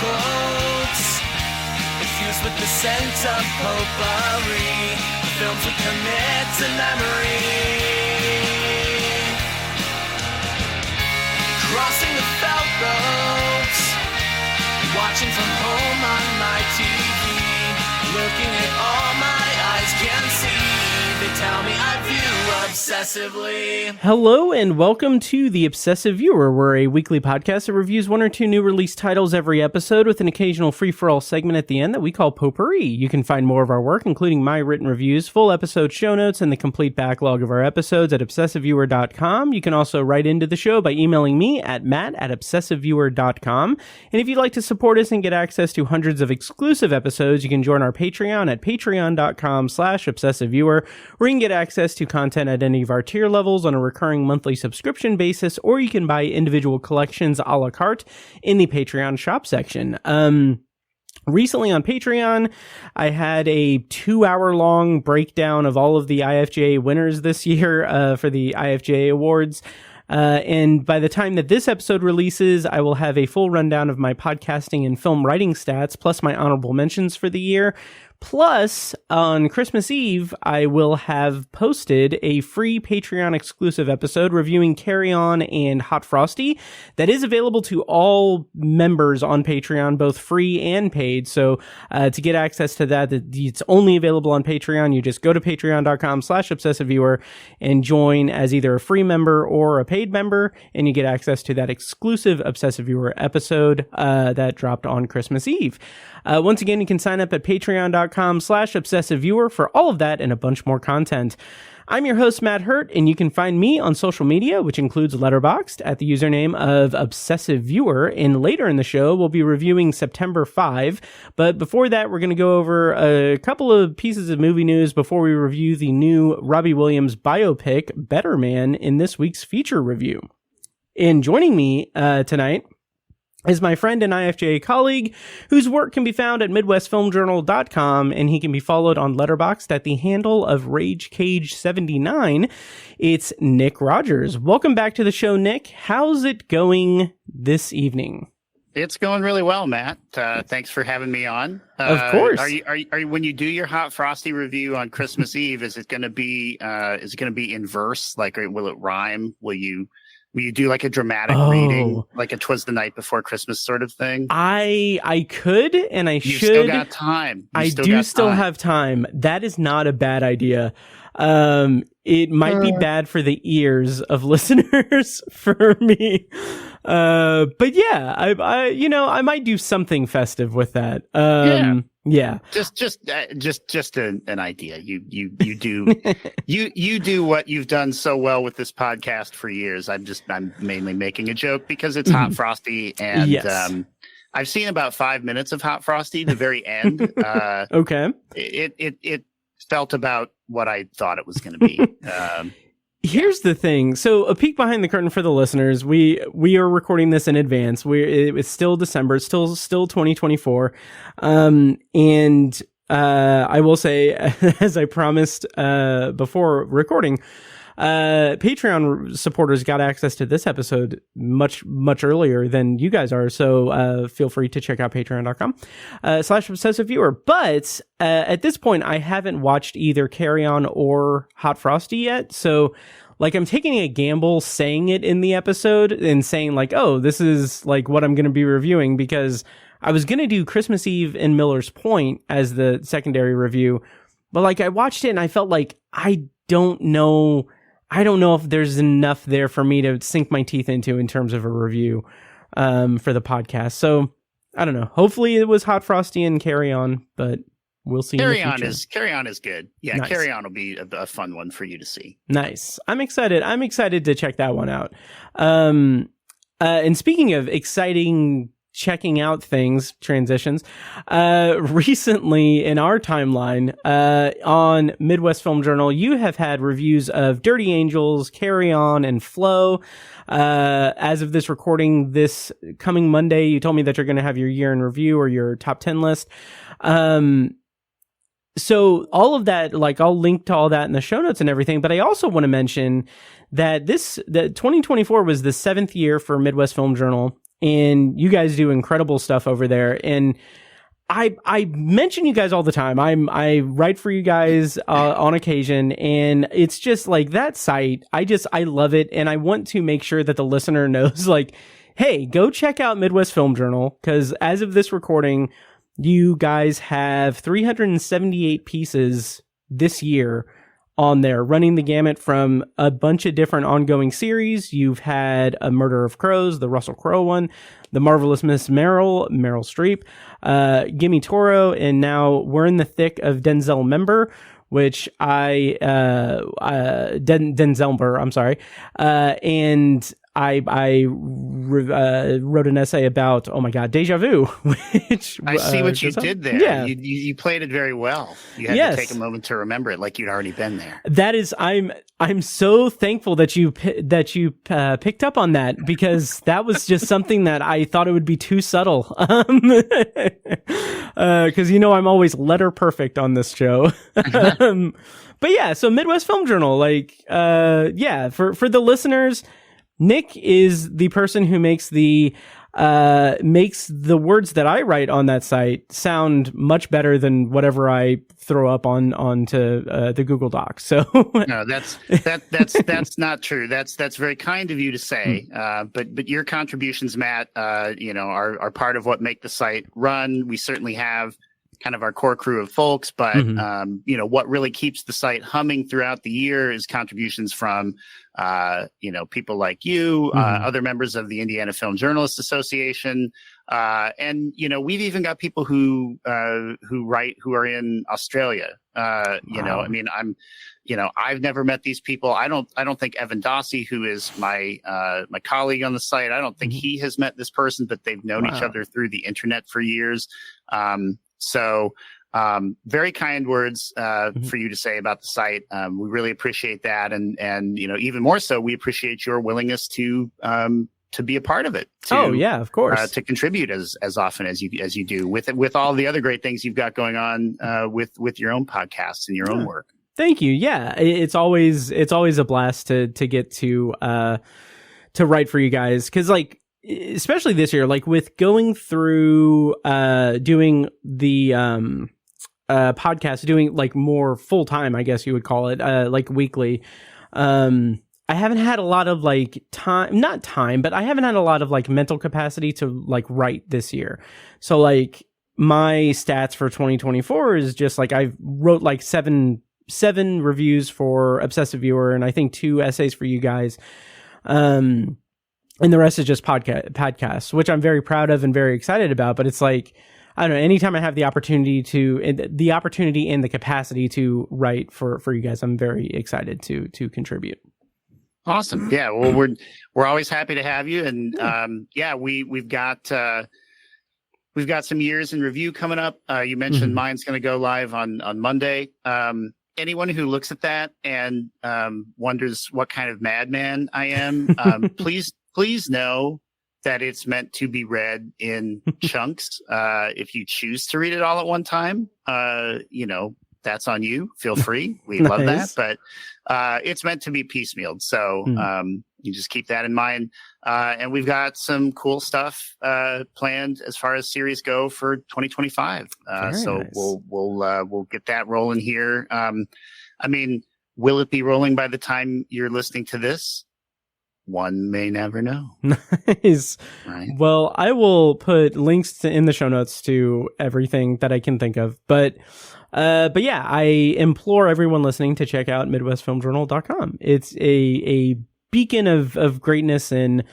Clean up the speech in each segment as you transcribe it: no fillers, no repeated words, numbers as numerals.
quotes, infused with the scent of potpourri, films we commit to memory. Crossing the felt ropes, watching from home on my TV, looking at all my eyes can see. They tell me I view obsessively. Hello and welcome to The Obsessive Viewer. We're a weekly podcast that reviews one or two new release titles every episode with an occasional free-for-all segment at the end that we call Potpourri. You can find more of our work, including my written reviews, full episode show notes, and the complete backlog of our episodes at obsessiveviewer.com. You can also write into the show by emailing me at matt@obsessiveviewer.com. And if you'd like to support us and get access to hundreds of exclusive episodes, you can join our Patreon at patreon.com/obsessiveviewer, where you can get access to content at any of our tier levels on a recurring monthly subscription basis, or you can buy individual collections a la carte in the Patreon shop section. Recently on Patreon, I had a 2-hour-long breakdown of all of the IFJA winners this year for the IFJA Awards. And by the time that this episode releases, I will have a full rundown of my podcasting and film writing stats, plus my honorable mentions for the year. Plus, on Christmas Eve, I will have posted a free Patreon exclusive episode reviewing Carry On and Hot Frosty that is available to all members on Patreon, both free and paid. So to get access to that, it's only available on Patreon. You just go to patreon.com/obsessiveviewer and join as either a free member or a paid member, and you get access to that exclusive Obsessive Viewer episode that dropped on Christmas Eve. Once again, you can sign up at patreon.com/obsessiveviewer for all of that and a bunch more content. I'm your host, Matt Hurt, and you can find me on social media, which includes Letterboxd, at the username of Obsessive Viewer. And later in the show, we'll be reviewing September 5. But before that, we're going to go over a couple of pieces of movie news before we review the new Robbie Williams biopic, Better Man, in this week's feature review. And joining me tonight is my friend and IFJA colleague, whose work can be found at MidwestFilmJournal.com, and he can be followed on Letterboxd at the handle of RageCage79. It's Nick Rogers. Welcome back to the show, Nick. How's it going this evening? It's going really well, Matt. Thanks for having me on. Of course. Are you when you do your Hot Frosty review on Christmas Eve? Is it going to be in verse? Like, will it rhyme? Will you do like a dramatic reading, like a 'Twas the Night Before Christmas sort of thing? I could, and I should. You still got time. I do still have time. That is not a bad idea. It might be bad for the ears of listeners for me. But yeah, I might do something festive with that. Yeah. Just an idea. You do you do what you've done so well with this podcast for years. I'm mainly making a joke because it's Hot Frosty, and yes. I've seen about 5 minutes of Hot Frosty. The very end. Okay. It felt about what I thought it was going to be. Here's the thing. So a peek behind the curtain for the listeners. We are recording this in advance. It's still December. It's still 2024. And I will say, as I promised before recording, Patreon supporters got access to this episode much earlier than you guys are. So feel free to check out patreon.com/obsessiveviewer. But at this point, I haven't watched either Carry On or Hot Frosty yet. So like, I'm taking a gamble saying it in the episode and saying like, oh, this is like what I'm going to be reviewing, because I was going to do Christmas Eve in Miller's Point as the secondary review. But like, I watched it and I felt like I don't know if there's enough there for me to sink my teeth into in terms of a review for the podcast. So I don't know. Hopefully it was Hot Frosty and Carry On, but we'll see. Carry On is good. Yeah, nice. Carry On will be a fun one for you to see. Nice. I'm excited to check that one out. And speaking of exciting checking out things, transitions, recently in our timeline, on Midwest Film Journal, you have had reviews of Dirty Angels, Carry On, and Flow. As of this recording, this coming Monday, you told me that you're going to have your year in review or your top 10 list. So all of that, like, I'll link to all that in the show notes and everything, but I also want to mention that that 2024 was the 7th year for Midwest Film Journal. and you guys do incredible stuff over there. And I mention you guys all the time. I write for you guys on occasion, and it's just like that site. I love it, and I want to make sure that the listener knows, like, hey, go check out Midwest Film Journal, because as of this recording, you guys have 378 pieces this year on there, running the gamut from a bunch of different ongoing series. You've had A Murder of Crows, the Russell Crowe one, The Marvelous Miss Meryl Streep, Gimme Toro, and now we're in the thick of Denzel Member, which Denzelmer, I'm sorry. And I wrote an essay about, oh my God, Deja Vu, which I see what you did there. Yeah. You played it very well. You had to take a moment to remember it, like you'd already been there. That is, I'm so thankful that you picked up on that, because that was just something that I thought it would be too subtle. Because I'm always letter perfect on this show. But yeah, so Midwest Film Journal, like, for the listeners, Nick is the person who makes the words that I write on that site sound much better than whatever I throw up onto the Google Docs. So no, that's not true. That's very kind of you to say. But your contributions, Matt, are part of what make the site run. We certainly have kind of our core crew of folks, but what really keeps the site humming throughout the year is contributions from people like you, other members of the Indiana Film Journalists Association, and we've even got people who write who are in Australia. Wow. I've never met these people. I don't think Evan Dossie, who is my colleague on the site, I don't think he has met this person, but they've known each other through the internet for years. So very kind words for you to say about the site. We really appreciate that, and even more so, we appreciate your willingness to be a part of it. Of course, to contribute as often as you do with all the other great things you've got going on with your own podcasts and your own work. Thank you. Yeah, it's always a blast to get to write for you guys, because like, especially this year, like with going through doing the podcast, doing like more full time, I guess you would call it, like weekly. I haven't had a lot of like not time, but I haven't had a lot of like mental capacity to like write this year. So like my stats for 2024 is just like I wrote like seven reviews for Obsessive Viewer, and I think 2 essays for you guys. And the rest is just podcasts, which I'm very proud of and very excited about. But it's like, I don't know, anytime I have the opportunity and the capacity to write for you guys, I'm very excited to contribute. Awesome. Yeah. Well, we're always happy to have you. And we've got some years in review coming up. You mentioned mine's going to go live on Monday. Anyone who looks at that and wonders what kind of madman I am, please know that it's meant to be read in chunks. If you choose to read it all at one time, that's on you. Feel free. We love that. But it's meant to be piecemealed. So you just keep that in mind. And we've got some cool stuff planned as far as series go for 2025. So nice. We'll get that rolling here. Will it be rolling by the time you're listening to this? One may never know. Nice. Right. Well, I will put links in the show notes to everything that I can think of. But yeah, I implore everyone listening to check out MidwestFilmJournal.com. It's a beacon of greatness in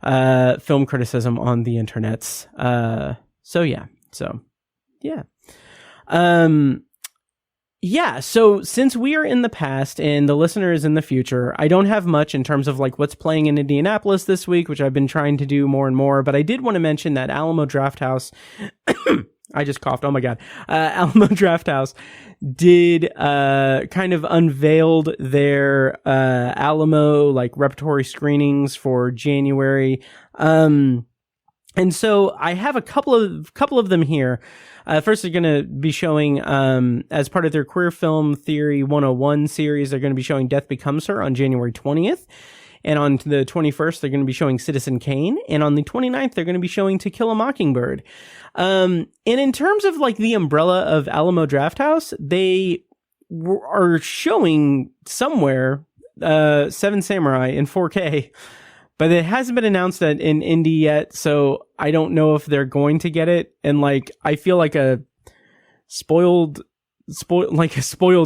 film criticism on the internets. So since we are in the past and the listener is in the future, I don't have much in terms of like what's playing in Indianapolis this week, which I've been trying to do more and more, but I did want to mention that Alamo Drafthouse I just coughed. Oh my God. Alamo Drafthouse did kind of unveiled their Alamo like repertory screenings for January. And so I have a couple of them here. First, they're going to be showing, as part of their Queer Film Theory 101 series, they're going to be showing Death Becomes Her on January 20th. And on the 21st, they're going to be showing Citizen Kane. And on the 29th, they're going to be showing To Kill a Mockingbird. And in terms of like the umbrella of Alamo Drafthouse, they are showing somewhere Seven Samurai in 4K. But it hasn't been announced in Indy yet, so I don't know if they're going to get it. And like, I feel like a spoiled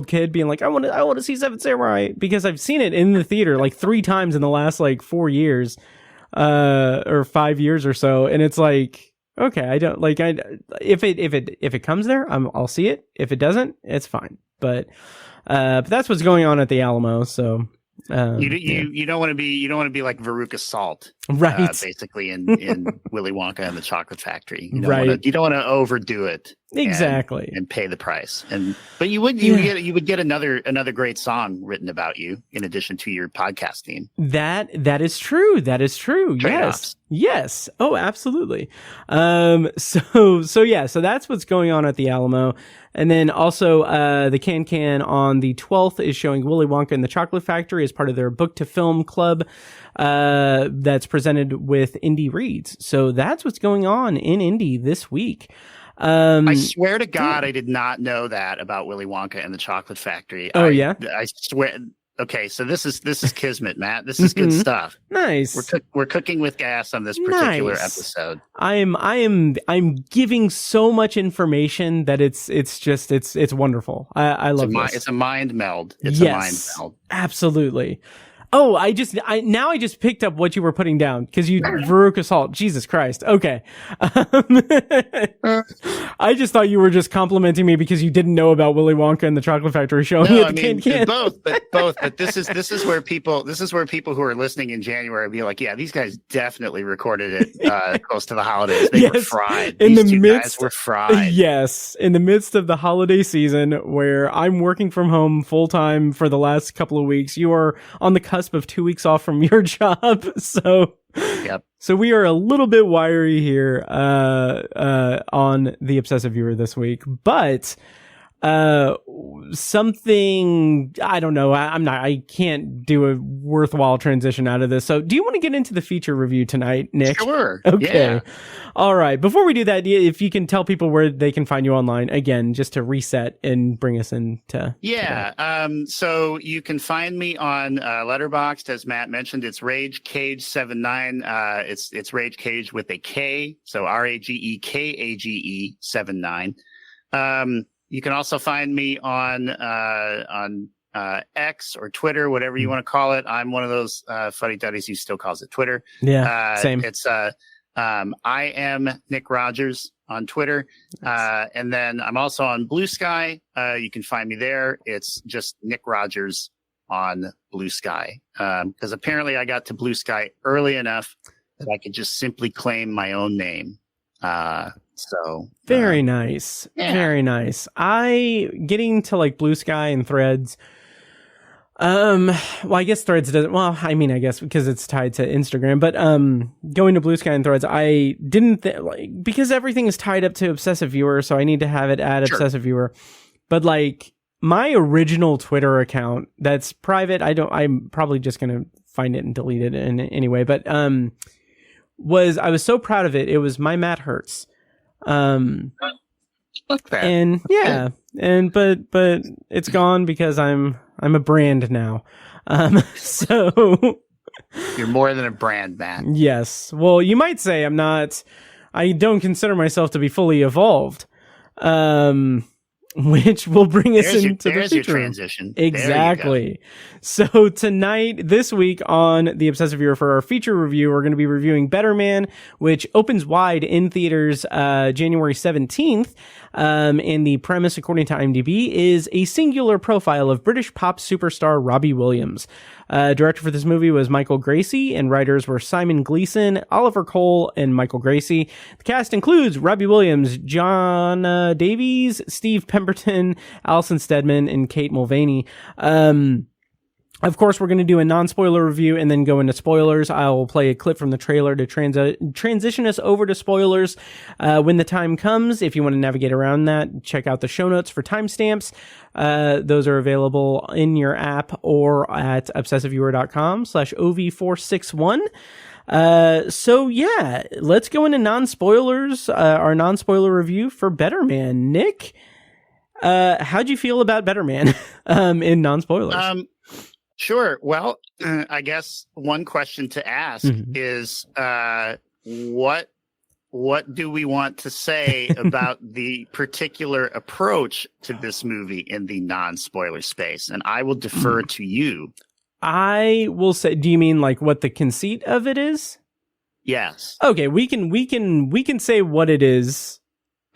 kid being like, I want to see Seven Samurai, because I've seen it in the theater like 3 times in the last like 4 years, or 5 years or so, and it's like, okay, I don't like, if it comes there, I'll see it. If it doesn't, it's fine. But that's what's going on at the Alamo. So. You don't want to be like Veruca Salt, right? Basically in Willy Wonka and the Chocolate Factory. You don't want to overdo it, exactly, and pay the price. But you would get another great song written about you in addition to your podcast theme. That is true. Trade-offs. Yes. Oh, absolutely. So that's what's going on at the Alamo. And then also, the Can on the 12th is showing Willy Wonka and the Chocolate Factory as part of their Book to Film Club, that's presented with Indy Reads. So that's what's going on in Indy this week. I swear to God, I did not know that about Willy Wonka and the Chocolate Factory. I swear. Okay, so this is kismet, Matt. This is good stuff. Nice. We're cooking with gas on this particular episode. I'm giving so much information that it's wonderful. I love this. It's a mind meld. A mind meld. Absolutely. Oh, I just picked up what you were putting down, because you Veruca Salt. Jesus Christ. Okay. I just thought you were just complimenting me because you didn't know about Willy Wonka and the Chocolate Factory showing at the Can. Both. But this is where people who are listening in January will be like, yeah, these guys definitely recorded it close to the holidays. They were fried. These two guys were fried. Yes, in the midst of the holiday season, where I'm working from home full time for the last couple of weeks. You are on the cusp of 2 weeks off from your job, so we are a little bit wiry here on the Obsessive Viewer this week, but something, I don't know, I can't do a worthwhile transition out of this. So do you want to get into the feature review tonight, Nick? Sure. Okay. Yeah. All right. Before we do that, if you can tell people where they can find you online again, just to reset and bring us into. Yeah. So you can find me on Letterboxd, as Matt mentioned. It's RageCage79. It's Rage Cage with a K. So RAGEKAGE79. You can also find me on X or Twitter, whatever you want to call it. I'm one of those fuddy duddies who still calls it Twitter. Yeah, same. It's I am Nick Rogers on Twitter, and then I'm also on Blue Sky. You can find me there. It's just Nick Rogers on Blue Sky, because apparently I got to Blue Sky early enough that I could just simply claim my own name. So very nice. Yeah. Very nice. Getting to like Blue Sky and Threads. Well, I guess Threads doesn't, well, I mean, I guess because it's tied to Instagram, but, going to Blue Sky and Threads, I didn't because everything is tied up to Obsessive Viewer. So I need to have it at Obsessive Viewer, but like my original Twitter account that's private, I'm probably just going to find it and delete it anyway, but, I was so proud of it. It was my Matt Hertz. Look that. And yeah, but it's gone because I'm a brand now. So you're more than a brand, Matt. Yes. Well, you might say I don't consider myself to be fully evolved. Which will bring us into the future. Your transition. Exactly. So tonight, this week on the Obsessive Viewer, for our feature review, we're going to be reviewing Better Man, which opens wide in theaters January 17th. And the premise, according to IMDb, is a singular profile of British pop superstar Robbie Williams. Director for this movie was Michael Gracie, and writers were Simon Gleason, Oliver Cole, and Michael Gracie. The cast includes Robbie Williams, John Davies, Steve Pemberton, Alison Steadman, and Kate Mulvaney. Of course, we're going to do a non-spoiler review and then go into spoilers. I'll play a clip from the trailer to transition us over to spoilers when the time comes. If you want to navigate around that, check out the show notes for timestamps. Those are available in your app or at obsessiveviewer.com/OV461. So yeah, let's go into non-spoilers, our non-spoiler review for Better Man. Nick, how'd you feel about Better Man in non-spoilers? Sure. Well, I guess one question to ask is, what do we want to say about the particular approach to this movie in the non-spoiler space? And I will defer to you. I will say, do you mean like what the conceit of it is? Yes. Okay, we can say what it is.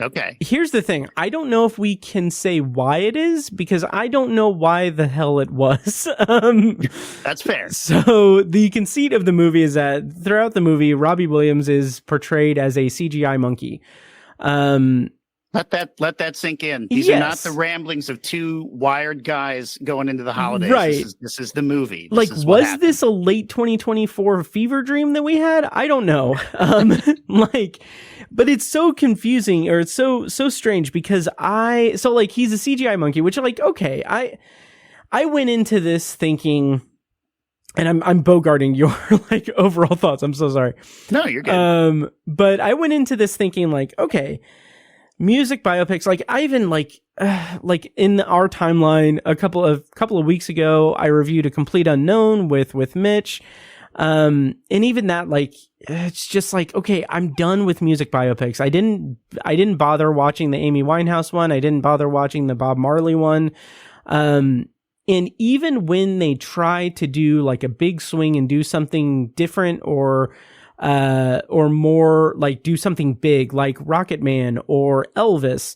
Okay. Here's the thing. I don't know if we can say why it is because I don't know why the hell it was. That's fair. So the conceit of the movie is that throughout the movie, Robbie Williams is portrayed as a CGI monkey. Let that sink in. These are not the ramblings of two wired guys going into the holidays. Right. This is the movie. Was this a late 2024 fever dream that we had? I don't know. But it's so confusing, or it's so strange because he's a CGI monkey, which okay, I went into this thinking, and I'm bogarting your overall thoughts. I'm so sorry. No, you're good. But I went into this thinking okay, music biopics, I even in our timeline a couple of weeks ago, I reviewed A Complete Unknown with Mitch. And even that, it's just okay, I'm done with music biopics. I didn't bother watching the Amy Winehouse one. I didn't bother watching the Bob Marley one. And even when they try to do a big swing and do something different or more do something big like Rocket Man or Elvis,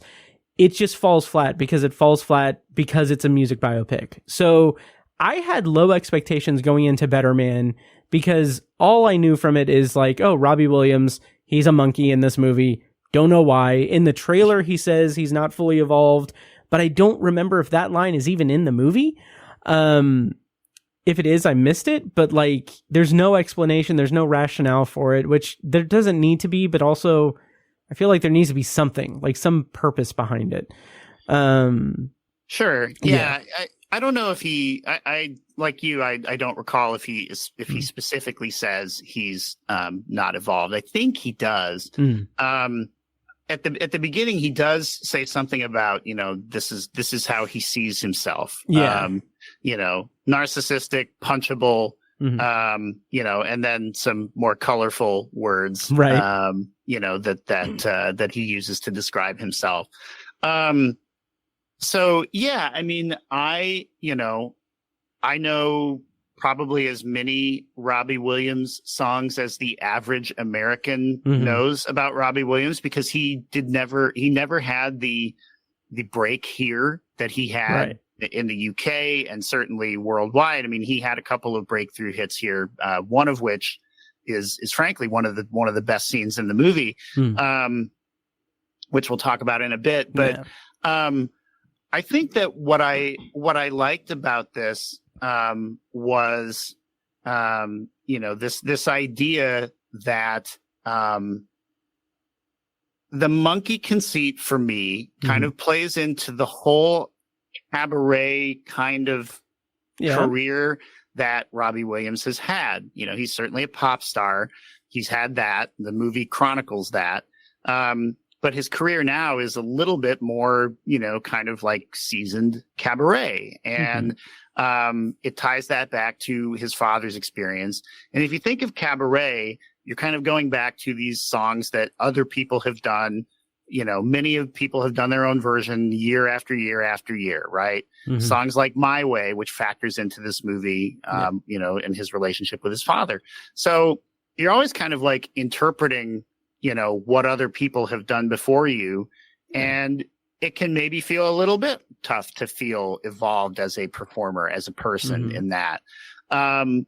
it just falls flat because it's a music biopic. So I had low expectations going into Better Man because all I knew from it is Robbie Williams, he's a monkey in this movie. Don't know why. In the trailer, he says he's not fully evolved, but I don't remember if that line is even in the movie. If it is, I missed it, but there's no explanation. There's no rationale for it, which there doesn't need to be, but also I feel there needs to be something, some purpose behind it. Sure. Yeah. I don't know if I like you. I don't recall if he specifically says he's not evolved. I think he does. At the beginning, he does say something about this is how he sees himself. Yeah. Narcissistic, punchable. And then some more colorful words. Right. That he uses to describe himself. So yeah, I mean, I know probably as many Robbie Williams songs as the average American knows about Robbie Williams because he never had the break here that he had in the UK and certainly worldwide. I mean, he had a couple of breakthrough hits here, one of which is frankly one of the best scenes in the movie, which we'll talk about in a bit. But I think that what I liked about this was this idea that the monkey conceit for me kind of plays into the whole cabaret kind of career that Robbie Williams has had. He's certainly a pop star. He's had that. The movie chronicles that. But his career now is a little bit more, kind of seasoned cabaret. And it ties that back to his father's experience. And if you think of cabaret, you're kind of going back to these songs that other people have done. Many of people have done their own version year after year after year, right? Songs like My Way, which factors into this movie, and his relationship with his father. So you're always kind of interpreting what other people have done before you. And it can maybe feel a little bit tough to feel evolved as a performer, as a person in that, and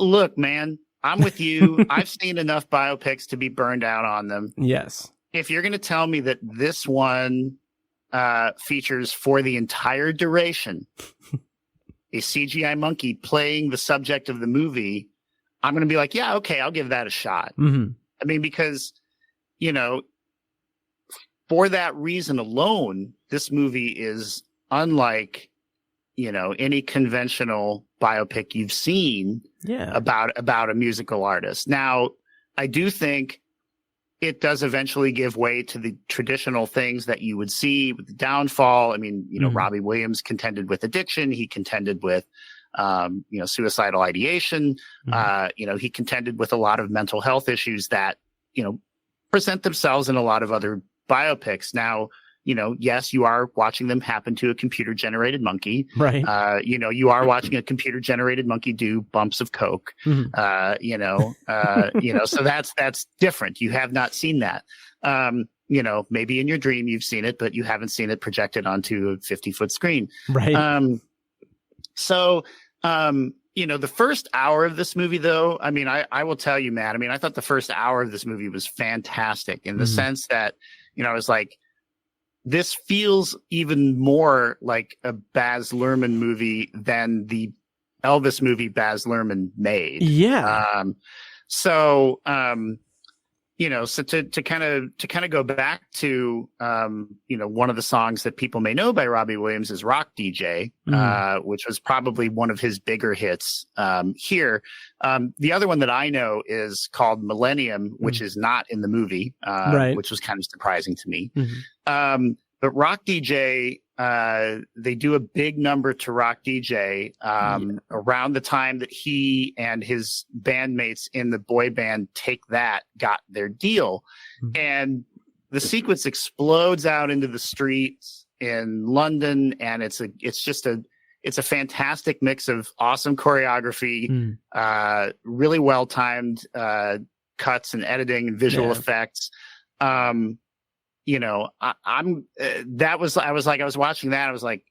look, man, I'm with you. I've seen enough biopics to be burned out on them. Yes. If you're going to tell me that this one features for the entire duration a CGI monkey playing the subject of the movie, I'm going to be like, yeah, okay, I'll give that a shot. Mm-hmm. I mean, because, you know, for that reason alone, this movie is unlike, you know, any conventional biopic you've seen about a musical artist. Now, I do think it does eventually give way to the traditional things that you would see with the downfall. I mean, you know, Robbie Williams contended with addiction. He contended with, you know, suicidal ideation. You know, he contended with a lot of mental health issues that, you know, present themselves in a lot of other biopics. Now, you know, yes, you are watching them happen to a computer generated monkey. Right. You know, you are watching a computer generated monkey do bumps of coke. You know, so that's different. You have not seen that. You know, maybe in your dream you've seen it, but you haven't seen it projected onto a 50-foot screen. Right. So, you know, the first hour of this movie, though, I mean, I will tell you, Matt, I mean, I thought the first hour of this movie was fantastic in the sense that, you know, I was like, this feels even more like a Baz Luhrmann movie than the Elvis movie Baz Luhrmann made. Yeah. So, you know, so to kind of go back to, you know, one of the songs that people may know by Robbie Williams is Rock DJ, which was probably one of his bigger hits, here. The other one that I know is called Millennium, which is not in the movie, which was kind of surprising to me. But Rock DJ, they do a big number to Rock DJ around the time that he and his bandmates in the boy band Take That got their deal. And the sequence explodes out into the streets in London, and it's a fantastic mix of awesome choreography, really well timed cuts and editing and visual effects. You know, I was watching that. I was like,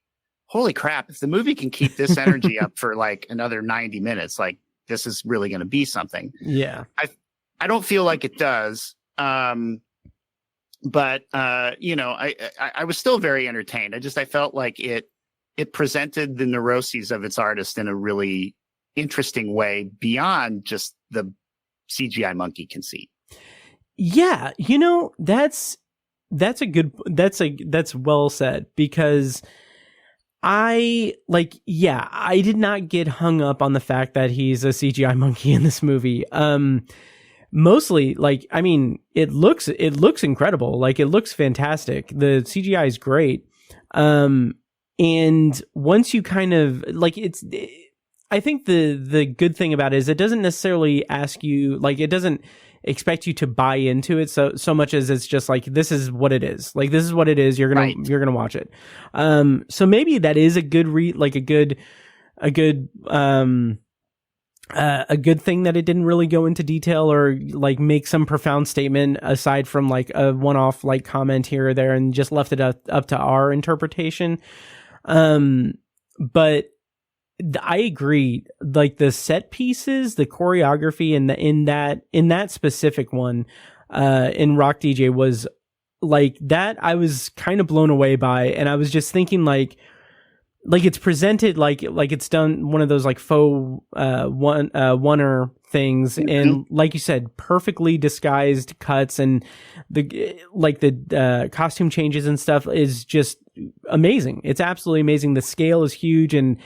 holy crap, if the movie can keep this energy up for like another 90 minutes, like this is really going to be something. Yeah. I don't feel like it does. But you know, I was still very entertained. I felt like it presented the neuroses of its artist in a really interesting way beyond just the CGI monkey conceit. Yeah. You know, that's well said, because I did not get hung up on the fact that he's a CGI monkey in this movie. Mostly, like, I mean, it looks incredible. Like, it looks fantastic. The CGI is great. And once you kind of like, I think the good thing about it is it doesn't necessarily ask you, like, it doesn't expect you to buy into it so much as it's just like, this is what it is. Like, this is what it is. You're gonna watch it. So maybe that is a good a good thing that it didn't really go into detail or like make some profound statement aside from like a one-off like comment here or there and just left it up to our interpretation. But I agree. Like the set pieces, the choreography, and in that specific one, in Rock DJ was like that. I was kind of blown away by, and I was just thinking like it's presented like it's done one of those like faux oneer things, and like you said, perfectly disguised cuts, and the costume changes and stuff is just amazing. It's absolutely amazing. The scale is huge, and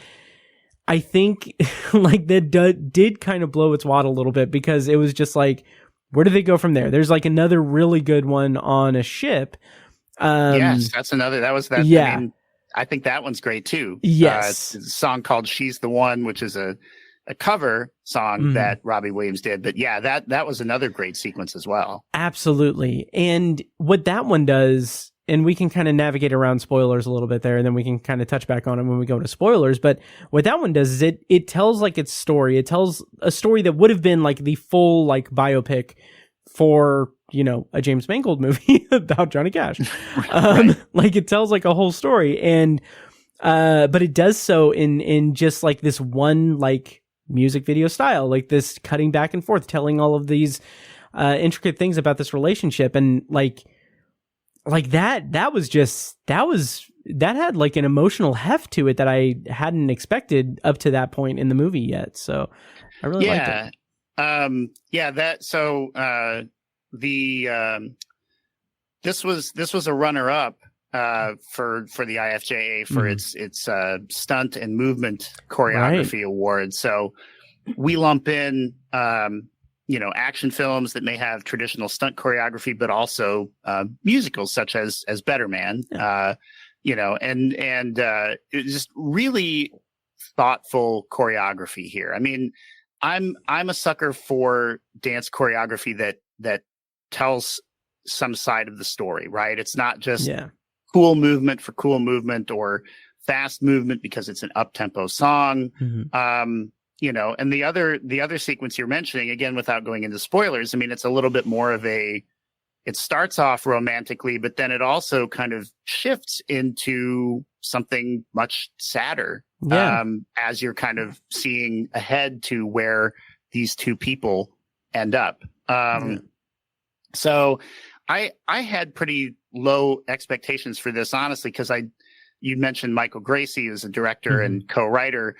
I think like that did kind of blow its wad a little bit, because it was just like, where do they go from there? There's like another really good one on a ship. Yes, that's another. That was that. Yeah. I mean, I think that one's great too. Yes. It's a song called She's the One, which is a cover song that Robbie Williams did. But yeah, that was another great sequence as well. Absolutely. And what that one does, and we can kind of navigate around spoilers a little bit there, and then we can kind of touch back on it when we go to spoilers. But what that one does is it tells like its story. It tells a story that would have been like the full like biopic for, you know, a James Mangold movie about Johnny Cash. Right. Like it tells like a whole story, and but it does so in just like this one like music video style, like this cutting back and forth, telling all of these intricate things about this relationship. And like, like that had like an emotional heft to it that I hadn't expected up to that point in the movie yet. So I really liked it. This was a runner-up for the IFJA for its stunt and movement choreography award. So we lump in action films that may have traditional stunt choreography, but also musicals such as Better Man. And just really thoughtful choreography here. I mean, I'm a sucker for dance choreography that tells some side of the story, right? It's not just cool movement for cool movement or fast movement because it's an up-tempo song. And the other sequence you're mentioning, again, without going into spoilers, I mean, it's a little bit more of it starts off romantically, but then it also kind of shifts into something much sadder as you're kind of seeing ahead to where these two people end up. So I had pretty low expectations for this, honestly, because you mentioned Michael Gracie, who's a director and co-writer.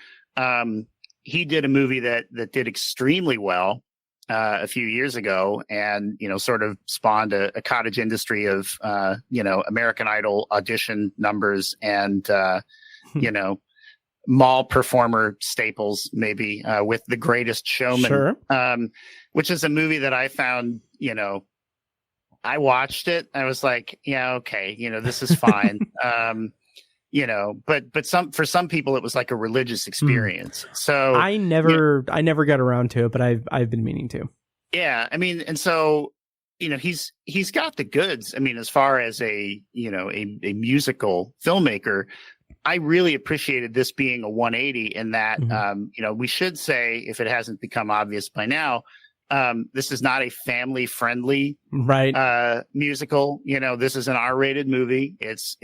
He did a movie that did extremely well a few years ago, and sort of spawned a cottage industry of American Idol audition numbers and mall performer staples, maybe with The Greatest Showman, which is a movie that I found, I watched it. I was like, yeah, okay, this is fine. But for some people it was like a religious experience. So I never got around to it, but I've been meaning to. Yeah. I mean, and so, he's got the goods. I mean, as far as a musical filmmaker, I really appreciated this being a 180 in that, we should say, if it hasn't become obvious by now, this is not a family friendly musical. This is an R-rated movie. It's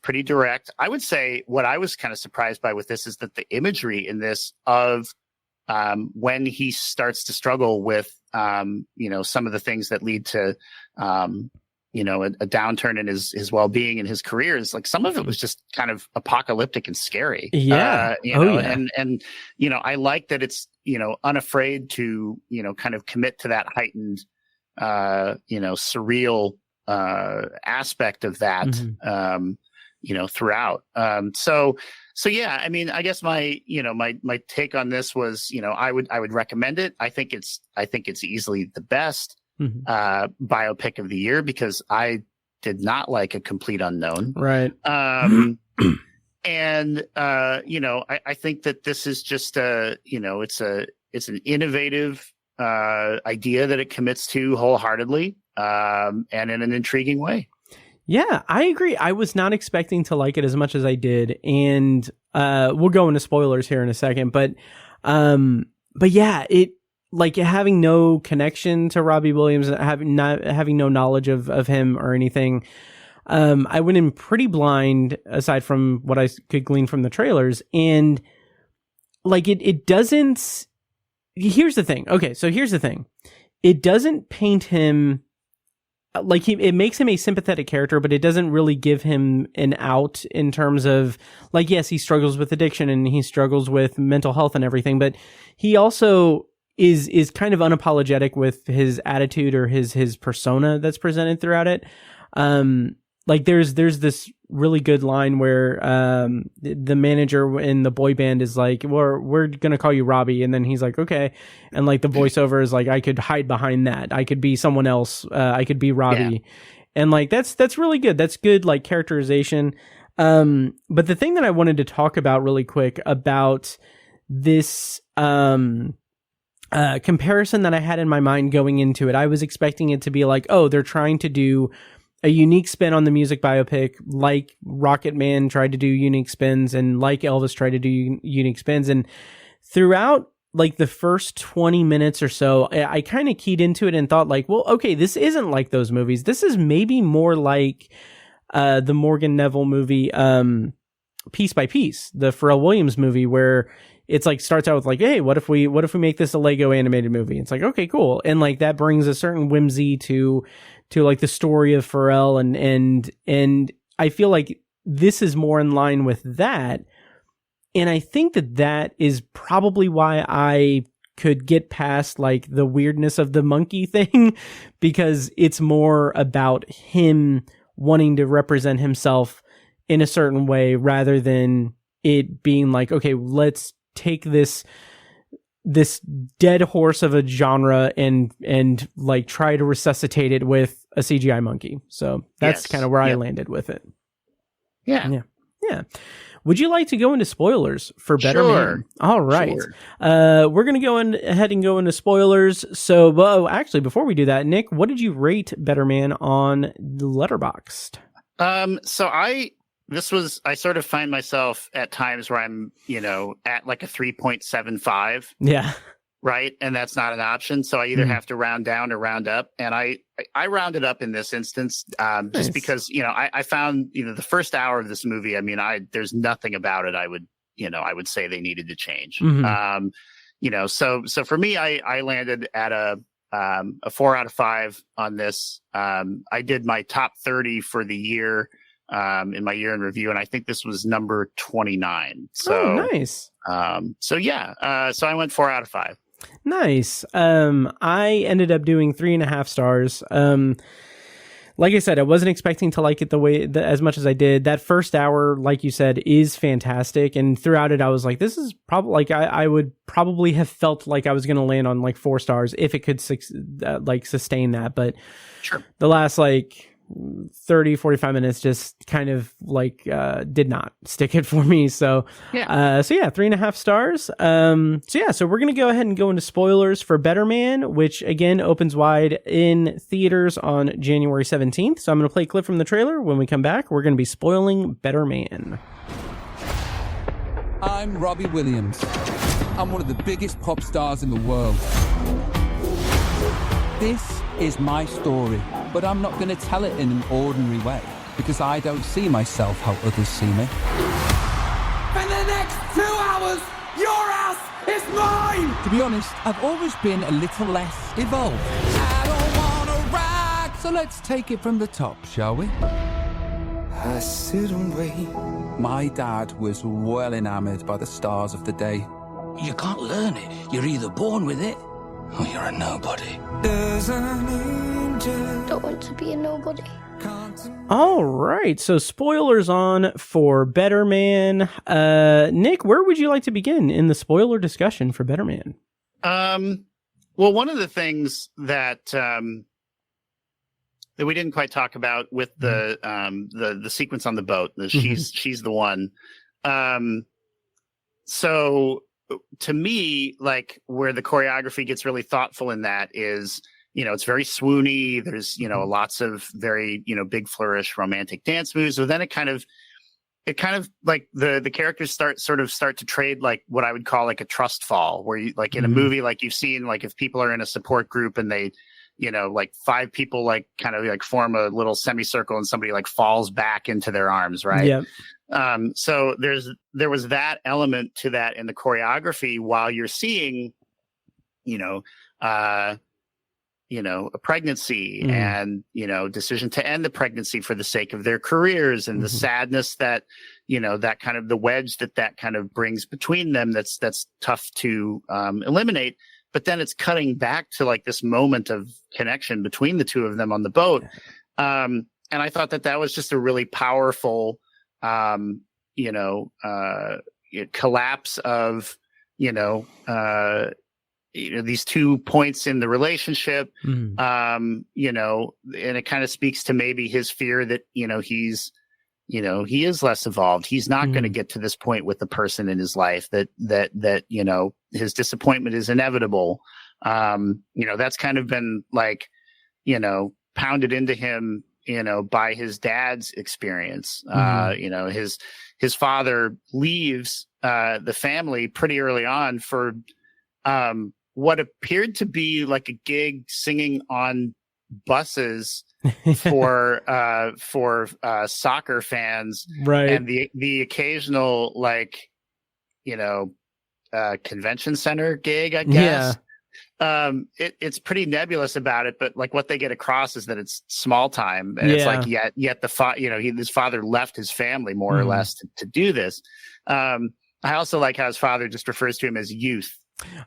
pretty direct. I would say what I was kind of surprised by with this is that the imagery in this of when he starts to struggle with, some of the things that lead to, a downturn in his well-being and his career is like some of it was just kind of apocalyptic and scary. Yeah. And I like that it's, unafraid to, kind of commit to that heightened, surreal aspect of that, throughout. So yeah, I mean, I guess my take on this was, I would recommend it. I think it's easily the best biopic of the year because I did not like A Complete Unknown. Right. And I think that this is just it's an innovative idea that it commits to wholeheartedly, and in an intriguing way. Yeah, I agree. I was not expecting to like it as much as I did, and we'll go into spoilers here in a second. But yeah, it like having no connection to Robbie Williams, having no knowledge of him or anything. I went in pretty blind, aside from what I could glean from the trailers, and like it doesn't. Here's the thing. Okay, so here's the thing. It doesn't paint him like it makes him a sympathetic character, but it doesn't really give him an out in terms of like, yes, he struggles with addiction and he struggles with mental health and everything, but he also is kind of unapologetic with his attitude or his persona that's presented throughout it. Like there's this really good line where the manager in the boy band is like, we're gonna call you Robbie, and then he's like, okay, and like the voiceover is like, I could hide behind that, I could be someone else, I could be Robbie, and like that's really good. That's good like characterization. But the thing that I wanted to talk about really quick about this comparison that I had in my mind going into it, I was expecting it to be like, oh, they're trying to do a unique spin on the music biopic, like Rocket Man tried to do unique spins and like Elvis tried to do unique spins. And throughout like the first 20 minutes or so, I kind of keyed into it and thought like, well, okay, this isn't like those movies. This is maybe more like the Morgan Neville movie, Piece by Piece, the Pharrell Williams movie, where it's like starts out with like, hey, what if we make this a Lego animated movie? It's like, okay, cool. And like that brings a certain whimsy to like the story of Pharrell, and I feel like this is more in line with that. And I think that is probably why I could get past like the weirdness of the monkey thing, because it's more about him wanting to represent himself in a certain way rather than it being like, okay, let's take this dead horse of a genre and like try to resuscitate it with a CGI monkey. So that's kind of where I landed with it. Yeah. Would you like to go into spoilers for Better Man? All right. Sure. We're going to go ahead and go into spoilers. So, actually, before we do that, Nick, what did you rate Better Man on Letterboxd? So I sort of find myself at times where I'm, at like a 3.75. Yeah. Right. And that's not an option. So I either have to round down or round up. And I rounded up in this instance, just because, I found, the first hour of this movie, I mean, there's nothing about it I would say they needed to change. So for me, I landed at a 4 out of 5 on this. I did my top 30 for the year, in my year in review, and I think this was number 29. So nice. So I went 4 out of 5. Nice. I ended up doing 3.5 stars. Like I said, I wasn't expecting to like it as much as I did. That first hour, like you said, is fantastic. And throughout it, I was like, this is probably like, I would probably have felt like I was going to land on like 4 stars if it could sustain that. But sure, the last like 30, 45 minutes just kind of like did not stick it for me. So 3.5 stars. So we're gonna go ahead and go into spoilers for Better Man, which again opens wide in theaters on January 17th. So I'm gonna play a clip from the trailer. When we come back, we're gonna be spoiling Better Man. I'm Robbie Williams. I'm one of the biggest pop stars in the world. This is my story, but I'm not going to tell it in an ordinary way, because I don't see myself how others see me. For the next 2 hours, your ass is mine! To be honest, I've always been a little less evolved. I don't wanna rock! So let's take it from the top, shall we? I sit and wait. My dad was well enamored by the stars of the day. You can't learn it. You're either born with it, or you're a nobody. There's an angel. Don't want to be a nobody. All right, so spoilers on for Better Man. Nick, where would you like to begin in the spoiler discussion for Better Man? Well, one of the things that that we didn't quite talk about with the sequence on the boat, she's the one. So to me, like where the choreography gets really thoughtful in that is, it's very swoony. There's, lots of very, big flourish romantic dance moves. But then it kind of like the characters start to trade like what I would call like a trust fall, where you like in a movie, like you've seen, like if people are in a support group and they, like 5 people like kind of like form a little semicircle and somebody like falls back into their arms. Right. Yep. So there was that element to that in the choreography while you're seeing, a pregnancy and, decision to end the pregnancy for the sake of their careers and the sadness that, that kind of the wedge that kind of brings between them. That's tough to eliminate. But then it's cutting back to like this moment of connection between the two of them on the boat. And I thought that was just a really powerful, collapse of, these 2 points in the relationship, and it kind of speaks to maybe his fear that, he is less evolved. He's not going to get to this point with the person in his life that, his disappointment is inevitable. That's kind of been like, pounded into him, by his dad's experience. His father leaves, the family pretty early on for, what appeared to be like a gig singing on buses for soccer fans, right? And the occasional like convention center gig, I guess. It's pretty nebulous about it, but like what they get across is that it's small time, and it's like yet his father left his family more or less to do this. I also like how his father just refers to him as youth.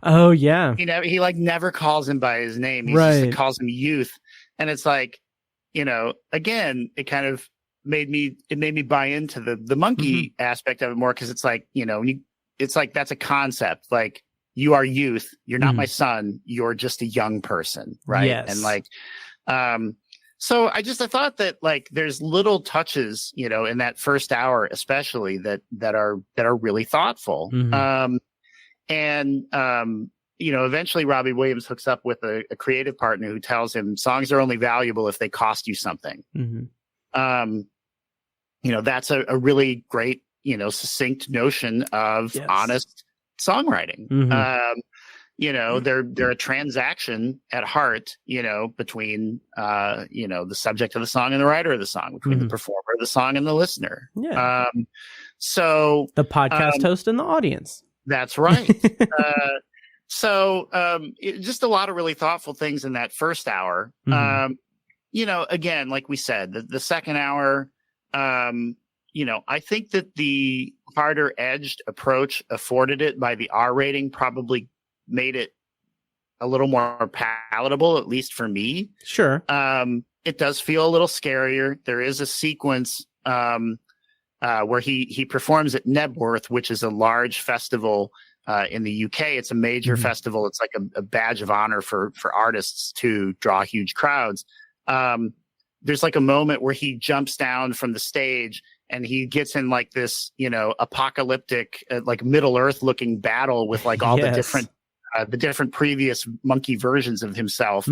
Oh yeah, he like never calls him by his name. He right. just calls him youth, and it's like, again, it kind of made me buy into the monkey aspect of it more, because it's like, it's like that's a concept. Like, you are youth. You're not my son. You're just a young person, right? Yes. And like, so I thought that like there's little touches, in that first hour, especially that are really thoughtful. Eventually Robbie Williams hooks up with a creative partner who tells him songs are only valuable if they cost you something. That's a really great, succinct notion of honest songwriting. They're a transaction at heart, between, the subject of the song and the writer of the song, between the performer of the song and the listener. Yeah. So the podcast host and the audience. That's right. Just a lot of really thoughtful things in that first hour. Again, like we said, the second hour, I think that the harder edged approach afforded it by the R rating probably made it a little more palatable, at least for me. Sure. It does feel a little scarier. There is a sequence where he performs at Nebworth, which is a large festival in the UK. It's a major festival. It's like a badge of honor for artists to draw huge crowds. There's like a moment where he jumps down from the stage and he gets in like this, apocalyptic, like Middle Earth looking battle with like all the different previous monkey versions of himself.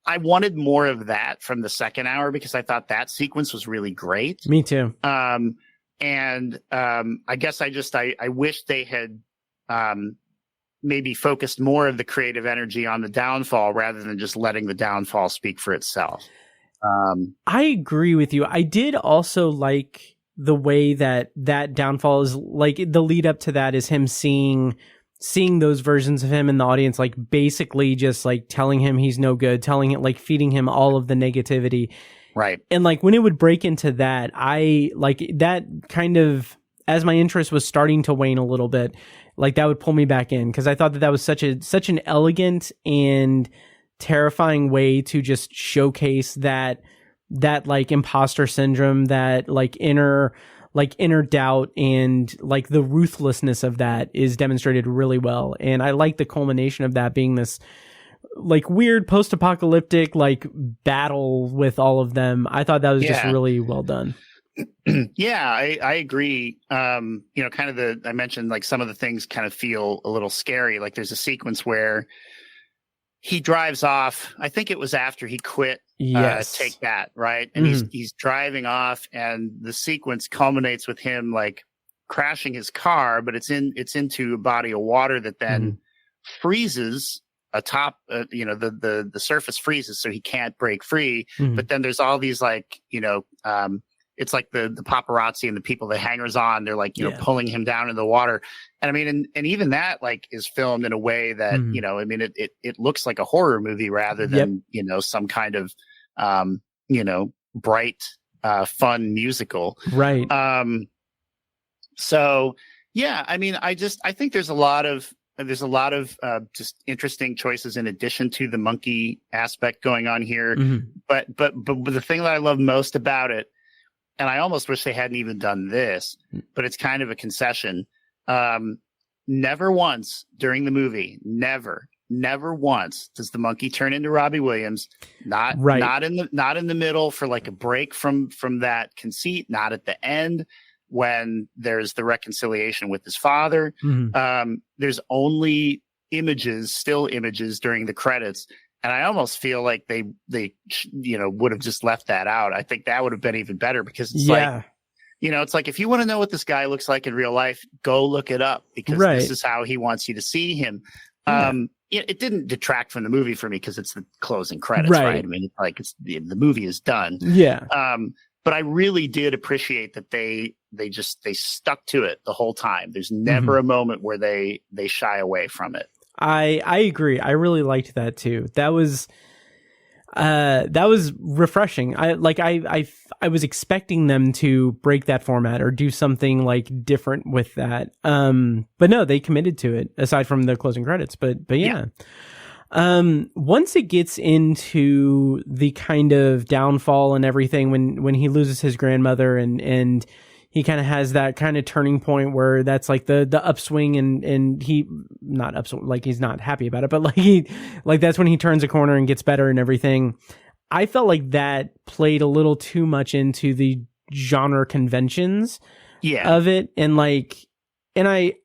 I wanted more of that from the second hour because I thought that sequence was really great. Me too. I guess I wish they had maybe focused more of the creative energy on the downfall rather than just letting the downfall speak for itself. I agree with you. I did also like the way that downfall is, like, the lead up to that is him seeing those versions of him in the audience, like basically just like telling him he's no good, telling it, like feeding him all of the negativity. Right. And like when it would break into that, I like that kind of, as my interest was starting to wane a little bit, like that would pull me back in, because I thought that was such an elegant and terrifying way to just showcase that like imposter syndrome, that like inner doubt, and like the ruthlessness of that is demonstrated really well. And I like the culmination of that being this like weird post-apocalyptic like battle with all of them. I thought that was just really well done. Yeah, I agree. Kind of I mentioned like some of the things kind of feel a little scary. Like there's a sequence where he drives off. I think it was after he quit Take That, right? And he's driving off, and the sequence culminates with him like crashing his car, but it's into a body of water that then freezes atop. The surface freezes, so he can't break free. But then there's all these like it's like the paparazzi and the people, the hangers on, they're like, pulling him down in the water. And I mean, and even that like is filmed in a way that, it looks like a horror movie rather than, some kind of, bright, fun musical. Right. So yeah, I mean, I think there's a lot of just interesting choices in addition to the monkey aspect going on here. But the thing that I love most about it, and I almost wish they hadn't even done this, but it's kind of a concession. Never once during the movie, never once does the monkey turn into Robbie Williams. Not in the middle for like a break from that conceit. Not at the end when there's the reconciliation with his father. There's only still images during the credits. And I almost feel like they would have just left that out. I think that would have been even better, because it's like, it's like, if you want to know what this guy looks like in real life, go look it up, because this is how he wants you to see him. It didn't detract from the movie for me because it's the closing credits, right? I mean, it's like the movie is done. but I really did appreciate that they stuck to it the whole time. There's never a moment where they shy away from it. I agree. I really liked that too. That was refreshing. I was expecting them to break that format or do something like different with that. But no, they committed to it aside from the closing credits. But yeah. Once it gets into the kind of downfall and everything, when he loses his grandmother and he kind of has that kind of turning point where that's like the upswing and he not upswing, like he's not happy about it, but like that's when he turns a corner and gets better and everything. I felt like that played a little too much into the genre conventions of it. And I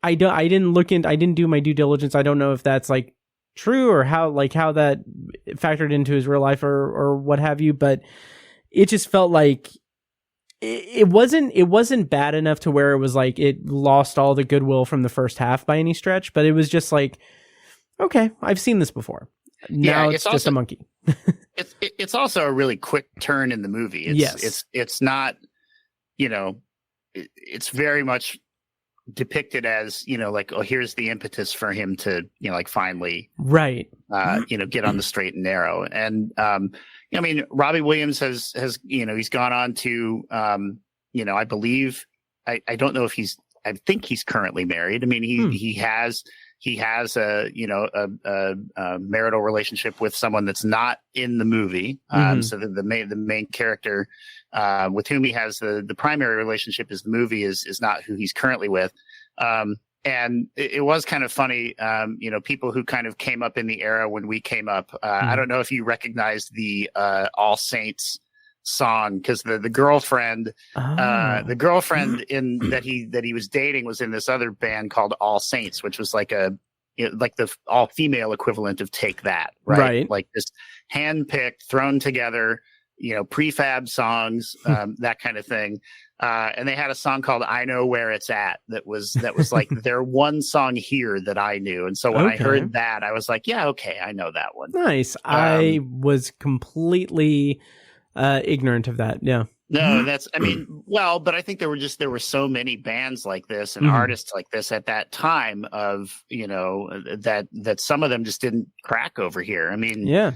didn't do my due diligence. I don't know if that's like true or how that factored into his real life or what have you, but it just felt like it wasn't bad enough to where it was like it lost all the goodwill from the first half by any stretch, but it was just like, okay, I've seen this before. Now it's just a monkey. It's also a really quick turn in the movie. It's not, it's very much depicted as, like, oh, here's the impetus for him to, like finally, right. Get on the straight and narrow. And, I mean, Robbie Williams has, he's gone on to, I believe, I don't know if I think he's currently married. I mean, he has a marital relationship with someone that's not in the movie. So the main character, with whom he has the primary relationship is the movie is not who he's currently with. And it was kind of funny, people who kind of came up in the era when we came up. I don't know if you recognized the All Saints song, because the girlfriend in that he was dating was in this other band called All Saints, which was like like the all female equivalent of Take That, right? Like just handpicked, thrown together, prefab songs, that kind of thing. And they had a song called I Know Where It's At that was like their one song here that I knew. And so when I heard that, I was like, yeah, okay, I know that one. Nice. I was completely ignorant of that. Yeah. No, but I think there were so many bands like this and artists like this at that time of, that some of them just didn't crack over here. I mean, yeah.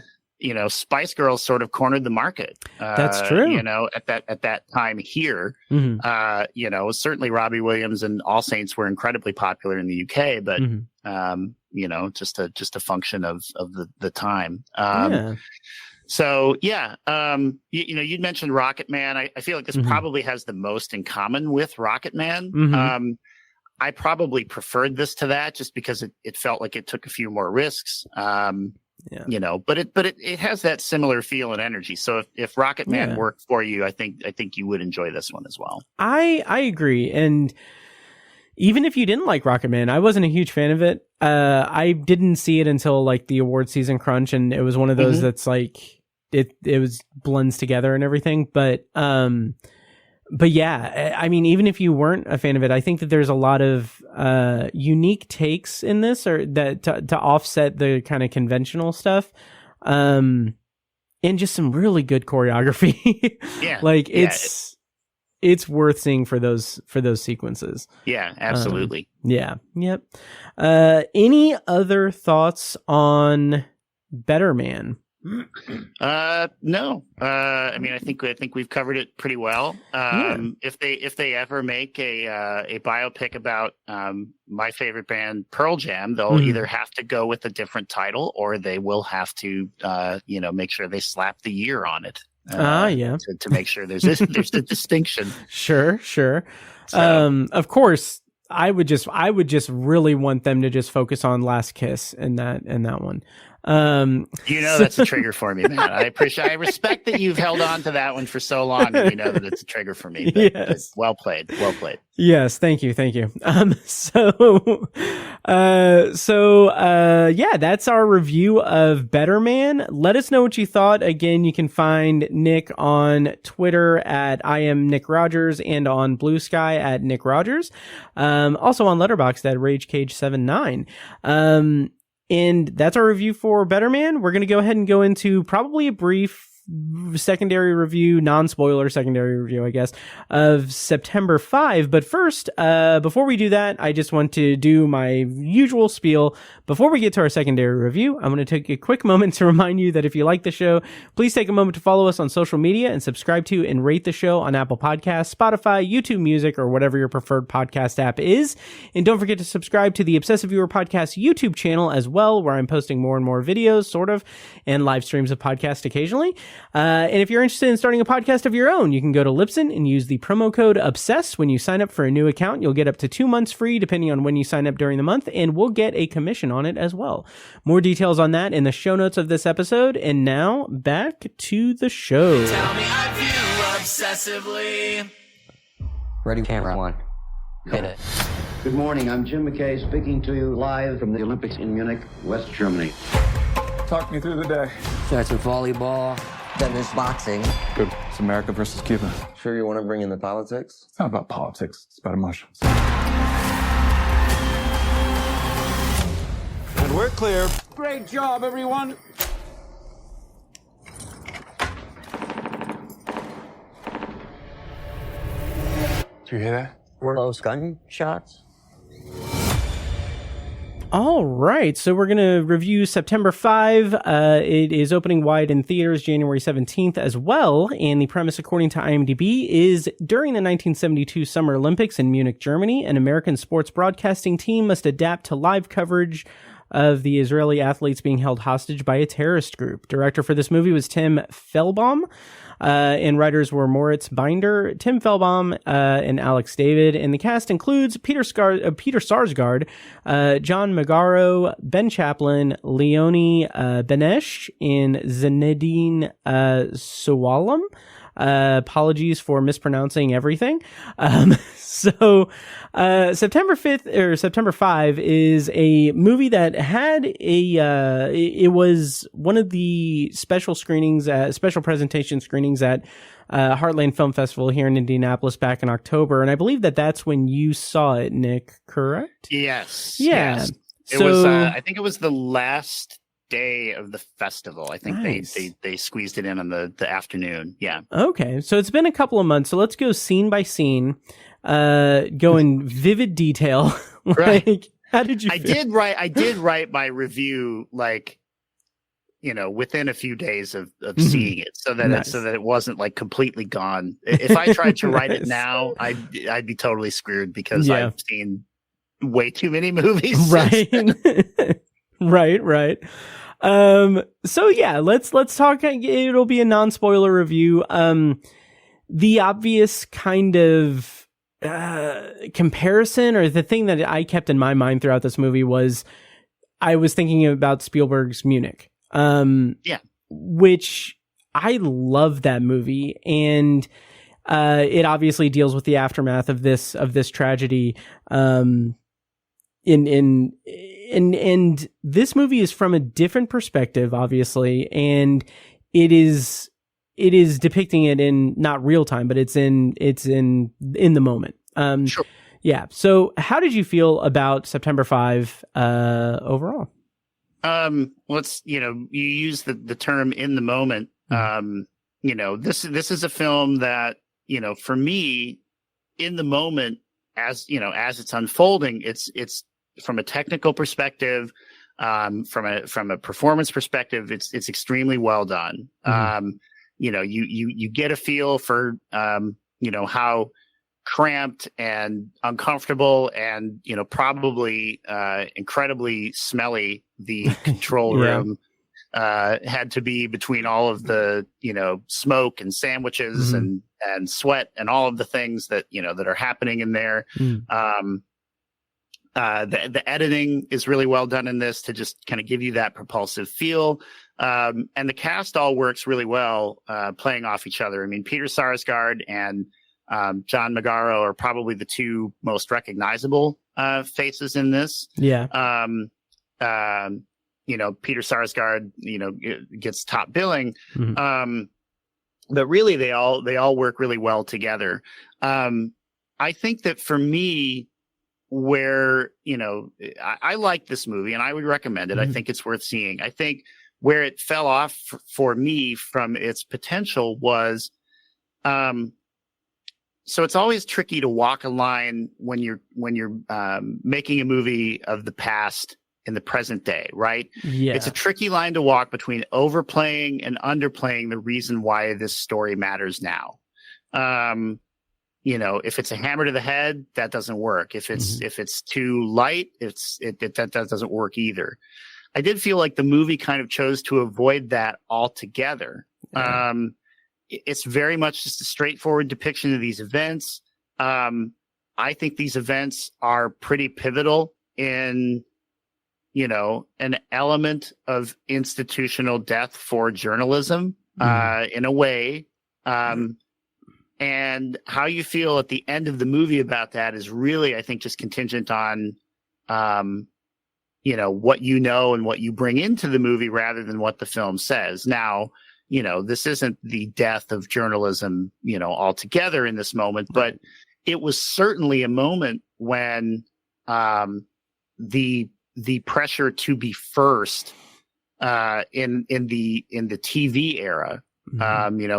Spice Girls sort of cornered the market. That's true. At that time here, certainly Robbie Williams and All Saints were incredibly popular in the UK, but just a function of the time. So yeah, you'd mentioned Rocket Man. I feel like this probably has the most in common with Rocket Man. I probably preferred this to that just because it felt like it took a few more risks. But it has that similar feel and energy. So if Rocket Man worked for you, I think you would enjoy this one as well. I agree. And even if you didn't like Rocket Man, I wasn't a huge fan of it. I didn't see it until like the award season crunch, and it was one of those that's like it was blends together and everything. But yeah, I mean, even if you weren't a fan of it, I think that there's a lot of unique takes in this, or that to offset the kind of conventional stuff, and just some really good choreography. Yeah, like it's worth seeing for those sequences. Yeah, absolutely. Yep. Any other thoughts on Better Man? No. I mean, I think we've covered it pretty well. If they ever make a biopic about my favorite band, Pearl Jam, they'll either have to go with a different title, or they will have to make sure they slap the year on it. To make sure there's a distinction. Sure. So. Of course, I would just really want them to just focus on Last Kiss and that one. That's a trigger for me, man. I respect that you've held on to that one for so long, and you know that it's a trigger for me. But, yes. Well played. Yes, thank you. That's our review of Better Man. Let us know what you thought. Again, you can find Nick on Twitter at I am Nick Rogers and on Blue Sky at Nick Rogers. Also on Letterboxd at RageCage79. And that's our review for Better Man. We're going to go ahead and go into probably a brief secondary review, non-spoiler secondary review, I guess, of September 5. But first, before we do that, I just want to do my usual spiel. Before we get to our secondary review, I'm going to take a quick moment to remind you that if you like the show, please take a moment to follow us on social media and subscribe to and rate the show on Apple Podcasts, Spotify, YouTube Music, or whatever your preferred podcast app is. And don't forget to subscribe to the Obsessive Viewer Podcast YouTube channel as well, where I'm posting more and more videos, sort of, and live streams of podcasts occasionally. And if you're interested in starting a podcast of your own, you can go to Libsyn and use the promo code OBSESS when you sign up for a new account. You'll get up to 2 months free, depending on when you sign up during the month, and we'll get a commission on it as well. More details on that in the show notes of this episode. And now, back to the show. Tell me I view obsessively. Ready, camera one. Hit it. Good morning, I'm Jim McKay speaking to you live from the Olympics in Munich, West Germany. Talk me through the day. Starts with volleyball, then there's boxing. Good. It's America versus Cuba. Sure you want to bring in the politics? It's not about politics. It's about emotions. And we're clear. Great job, everyone. Do you hear that? Close gunshots. All right, so we're going to review September 5. It is opening wide in theaters January 17th as well, and the premise, according to IMDb, is during the 1972 Summer Olympics in Munich, Germany, an American sports broadcasting team must adapt to live coverage of the Israeli athletes being held hostage by a terrorist group. Director for this movie was Tim Fehlbaum, and writers were Moritz Binder, Tim Fehlbaum, and Alex David. And the cast includes Peter Sarsgaard, John Magaro, Ben Chaplin, Leonie Benesh, and Zinedine Sowalem. Apologies for mispronouncing everything. So September 5th or September 5 is a movie that had it was one of the special screenings, special presentation screenings at Heartland Film Festival here in Indianapolis back in October. And I believe that's when you saw it, Nick, correct? Yes. Yeah. Yes. It So, was, I think it was the last day of the festival. I think nice. they squeezed it in on the afternoon. Yeah. Okay, so it's been a couple of months. So let's go scene by scene, go in vivid detail. Right. How did you? I did write my review within a few days of seeing it, so that Nice. it wasn't like completely gone. If I tried to write it Nice. now, I'd be totally screwed because Yeah. I've seen way too many movies. Right. Right. So yeah, let's talk. It'll be a non-spoiler review. The obvious kind of comparison, or the thing that I kept in my mind throughout this movie, was I was thinking about Spielberg's Munich. Yeah. Which I love that movie, and it obviously deals with the aftermath of this tragedy. And this movie is from a different perspective, obviously, and it is depicting it in not real time, but it's in the moment. Sure. Yeah. So how did you feel about September 5 overall? Let's, you use the term "in the moment." This is a film that, for me, in the moment, as it's unfolding, it's from a technical perspective, from a performance perspective, it's extremely well done. You get a feel for how cramped and uncomfortable and probably incredibly smelly the control room had to be, between all of the smoke and sandwiches and sweat and all of the things that that are happening in there. The editing is really well done in this to just kind of give you that propulsive feel. And the cast all works really well, playing off each other. I mean, Peter Sarsgaard and John Magaro are probably the two most recognizable faces in this. Yeah. Peter Sarsgaard, gets top billing. But really they all work really well together. I think that for me, where, I like this movie and I would recommend it. I think it's worth seeing. I think where it fell off for me from its potential was, so it's always tricky to walk a line when you're making a movie of the past in the present day, right? Yeah. It's a tricky line to walk between overplaying and underplaying the reason why this story matters now. If it's a hammer to the head, that doesn't work. If it's too light, that doesn't work either. I did feel like the movie kind of chose to avoid that altogether. Yeah. It's very much just a straightforward depiction of these events. I think these events are pretty pivotal in, an element of institutional death for journalism, in a way. And how you feel at the end of the movie about that is really, I think, just contingent on, what you know and what you bring into the movie rather than what the film says. Now, this isn't the death of journalism, altogether in this moment, but it was certainly a moment when the pressure to be first in the TV era,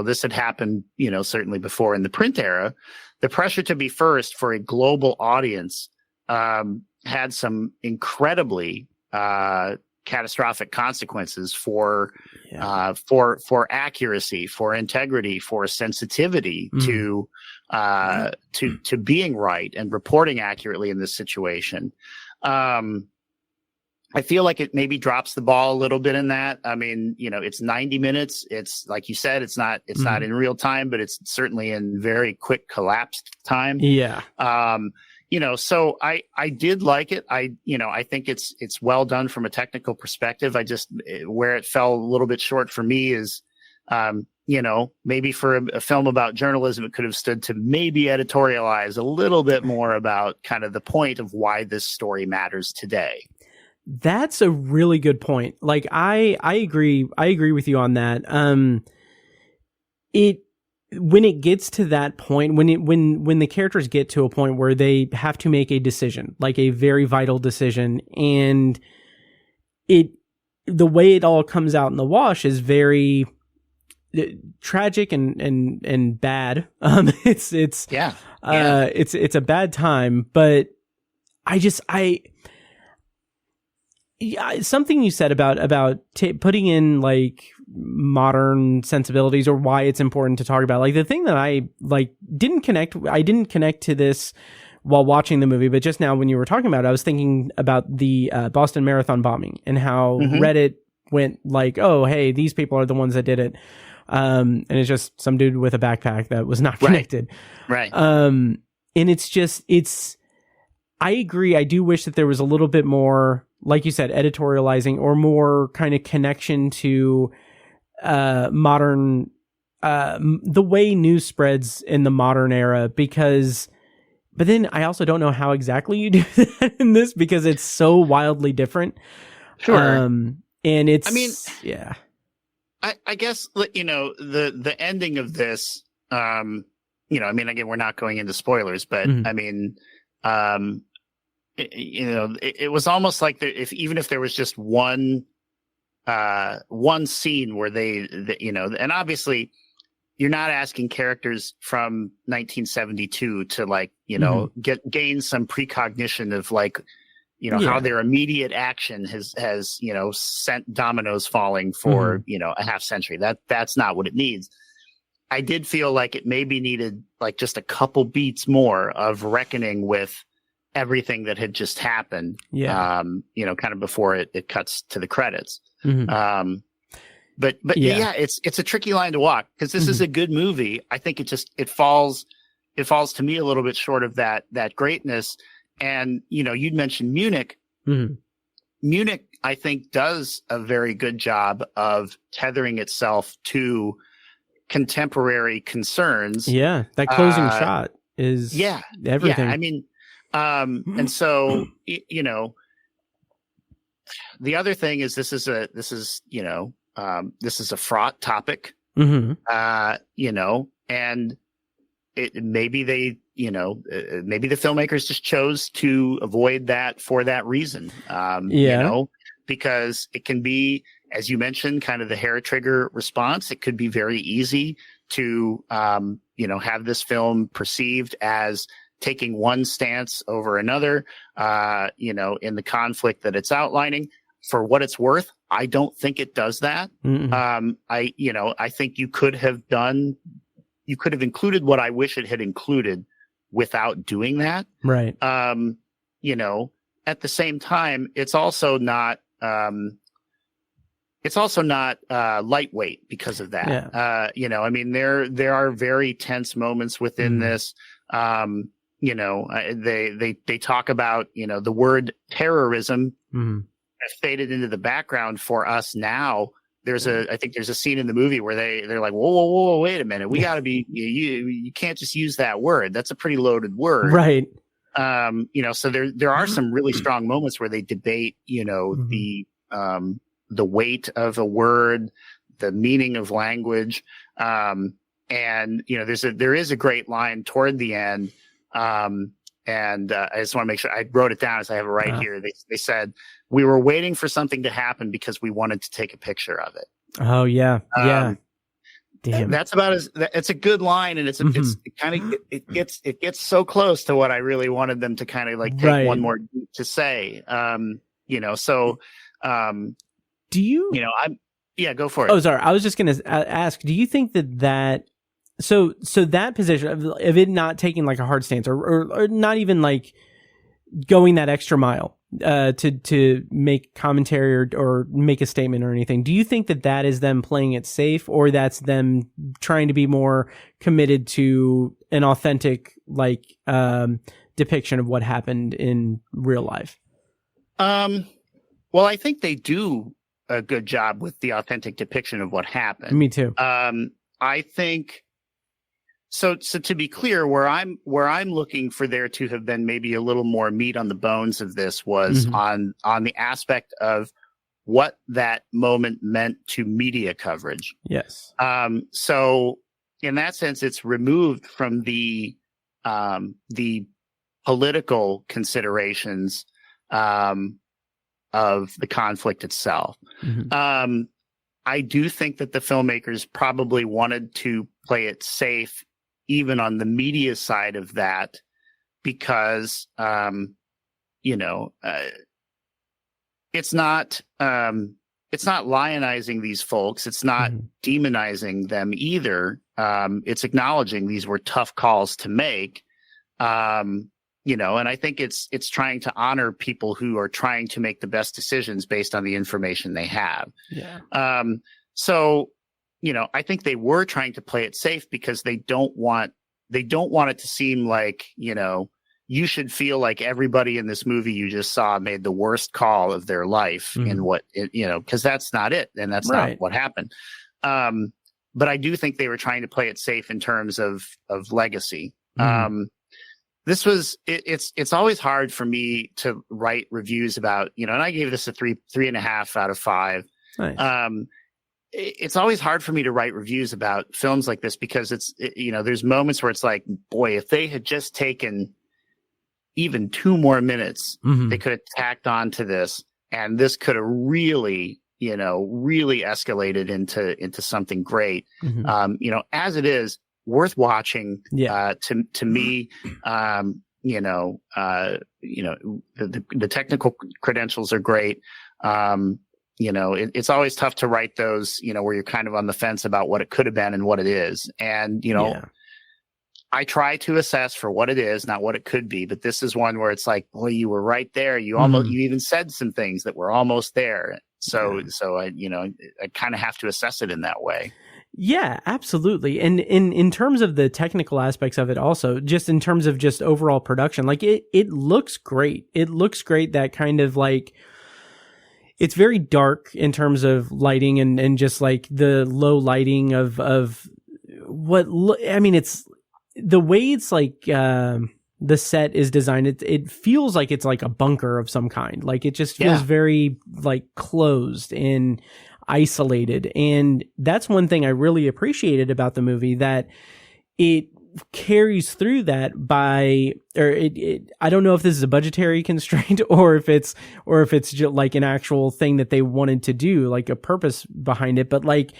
this had happened, certainly before in the print era. The pressure to be first for a global audience had some incredibly catastrophic consequences for accuracy, for integrity, for sensitivity to being right and reporting accurately in this situation. I feel like it maybe drops the ball a little bit in that. I mean, it's 90 minutes. It's like you said, it's not in real time, but it's certainly in very quick collapsed time. Yeah. So I did like it. I think it's well done from a technical perspective. Where it fell a little bit short for me is, maybe for a film about journalism, it could have stood to maybe editorialize a little bit more about kind of the point of why this story matters today. That's a really good point. Like I agree with you on that. When it gets to that point, when the characters get to a point where they have to make a decision, like a very vital decision, and the way it all comes out in the wash is very tragic and bad. It's a bad time, but something you said about putting in like modern sensibilities, or why it's important to talk about, like the thing that I didn't connect to this while watching the movie, but just now when you were talking about it, I was thinking about the Boston Marathon bombing and how Reddit went like, oh, hey, these people are the ones that did it. And it's just some dude with a backpack that was not connected. Right. And I agree. I do wish that there was a little bit more, like you said, editorializing or more kind of connection to modern, the way news spreads in the modern era, but then I also don't know how exactly you do that in this, because it's so wildly different. Sure. And yeah. I guess, the ending of this, again, we're not going into spoilers, but it was almost like even if there was just one scene where and obviously you're not asking characters from 1972 to gain some precognition of how their immediate action has sent dominoes falling for a half century. That's not what it needs. I did feel like it maybe needed just a couple beats more of reckoning with everything that had just happened. Yeah. Kind of before it cuts to the credits. Mm-hmm. But it's a tricky line to walk, because this is a good movie. I think it falls to me a little bit short of that greatness. And, you'd mentioned Munich. Mm-hmm. Munich, I think, does a very good job of tethering itself to contemporary concerns. Yeah. That closing shot is everything. Yeah. I mean, and so, the other thing is this is a fraught topic, and maybe the filmmakers just chose to avoid that for that reason. because it can be, as you mentioned, kind of the hair trigger response. It could be very easy to, have this film perceived as taking one stance over another, in the conflict that it's outlining. For what it's worth, I don't think it does that. I think you could have included what I wish it had included without doing that. Right. At the same time, it's also not lightweight because of that. Yeah. There are very tense moments within this. They talk about, the word terrorism faded into the background for us now. I think there's a scene in the movie where they're like, whoa, wait a minute. We gotta be, you can't just use that word. That's a pretty loaded word. Right. So there are some really strong moments where they debate, the weight of a word, the meaning of language. There is a great line toward the end. I just want to make sure I wrote it down as I have it right here. They said, we were waiting for something to happen because we wanted to take a picture of it. Oh yeah. Yeah. Damn. That's it's a good line. And it gets so close to what I really wanted them to kind of like take one more to say, do you, go for it. Oh, sorry. I was just going to ask, do you think that so that position of it not taking like a hard stance or not even like going that extra mile to make commentary or make a statement or anything, do you think that is them playing it safe, or that's them trying to be more committed to an authentic depiction of what happened in real life? Well, I think they do a good job with the authentic depiction of what happened. Me too. I think so to be clear, where I'm looking for there to have been maybe a little more meat on the bones of this was on the aspect of what that moment meant to media coverage. Yes. So in that sense, it's removed from the political considerations of the conflict itself. I do think that the filmmakers probably wanted to play it safe even on the media side of that, because, it's not lionizing these folks. It's not demonizing them either. It's acknowledging these were tough calls to make. And I think it's trying to honor people who are trying to make the best decisions based on the information they have. Yeah. I think they were trying to play it safe because they don't want it to seem like, you should feel like everybody in this movie you just saw made the worst call of their life in what, because that's not it. And that's not what happened. But I do think they were trying to play it safe in terms of legacy. This was, it's always hard for me to write reviews about, and I gave this a 3.5 out of 5. Nice. It's always hard for me to write reviews about films like this because there's moments where it's like, boy, if they had just taken even 2 more minutes, they could have tacked on to this, and this could have really escalated into something great. As it is, worth watching. To me, the technical credentials are great. It's always tough to write those, where you're kind of on the fence about what it could have been and what it is. And, I try to assess for what it is, not what it could be. But this is one where it's like, boy, you were right there. You you even said some things that were almost there. So I kind of have to assess it in that way. Yeah, absolutely. And in terms of the technical aspects of it also, just in terms of just overall production, like it looks great. It looks great, that kind of like, it's very dark in terms of lighting and just like the low lighting of what, it's the way it's like, the set is designed. It feels like it's like a bunker of some kind. Like it just feels very like closed and isolated. And that's one thing I really appreciated about the movie, that it carries through that by, or I don't know if this is a budgetary constraint or if it's just like an actual thing that they wanted to do, like a purpose behind it, but like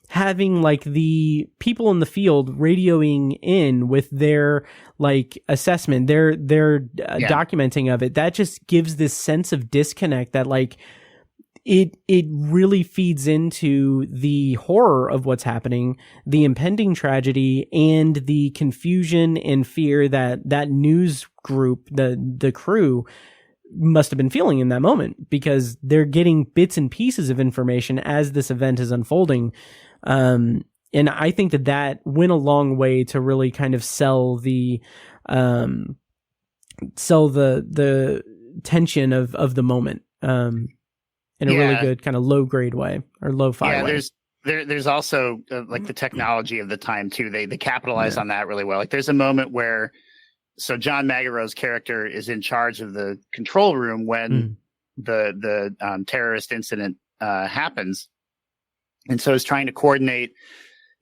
having like the people in the field radioing in with their like assessment, their documenting of it, that just gives this sense of disconnect that like it really feeds into the horror of what's happening, the impending tragedy, and the confusion and fear that news group, the crew, must have been feeling in that moment, because they're getting bits and pieces of information as this event is unfolding. And I think that went a long way to really kind of sell the tension of the moment. In a really good kind of low grade way, or lo-fi way. There's also like the technology of the time too. They capitalize on that really well. Like there's a moment where, so John Magaro's character is in charge of the control room when the terrorist incident happens, and so is trying to coordinate,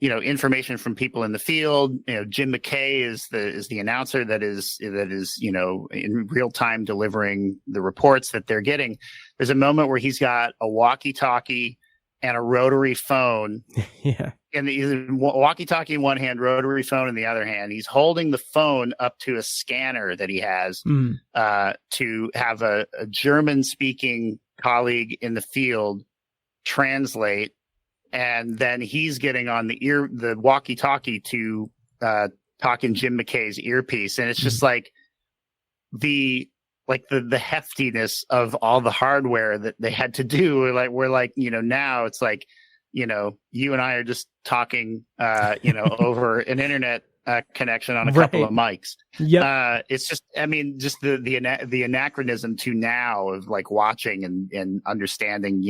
information from people in the field. Jim McKay is the announcer that is in real time delivering the reports that they're getting. There's a moment where he's got a walkie-talkie and a rotary phone. Yeah. And he's walkie-talkie in one hand, rotary phone in the other hand. He's holding the phone up to a scanner that he has to have a German-speaking colleague in the field translate. And then he's getting on the walkie-talkie to talk in Jim McKay's earpiece, and it's just like the heftiness of all the hardware that they had to do. Now it's like, you and I are just talking, over an internet connection on a couple of mics. Yeah, it's just, just the anachronism to now of like watching and understanding,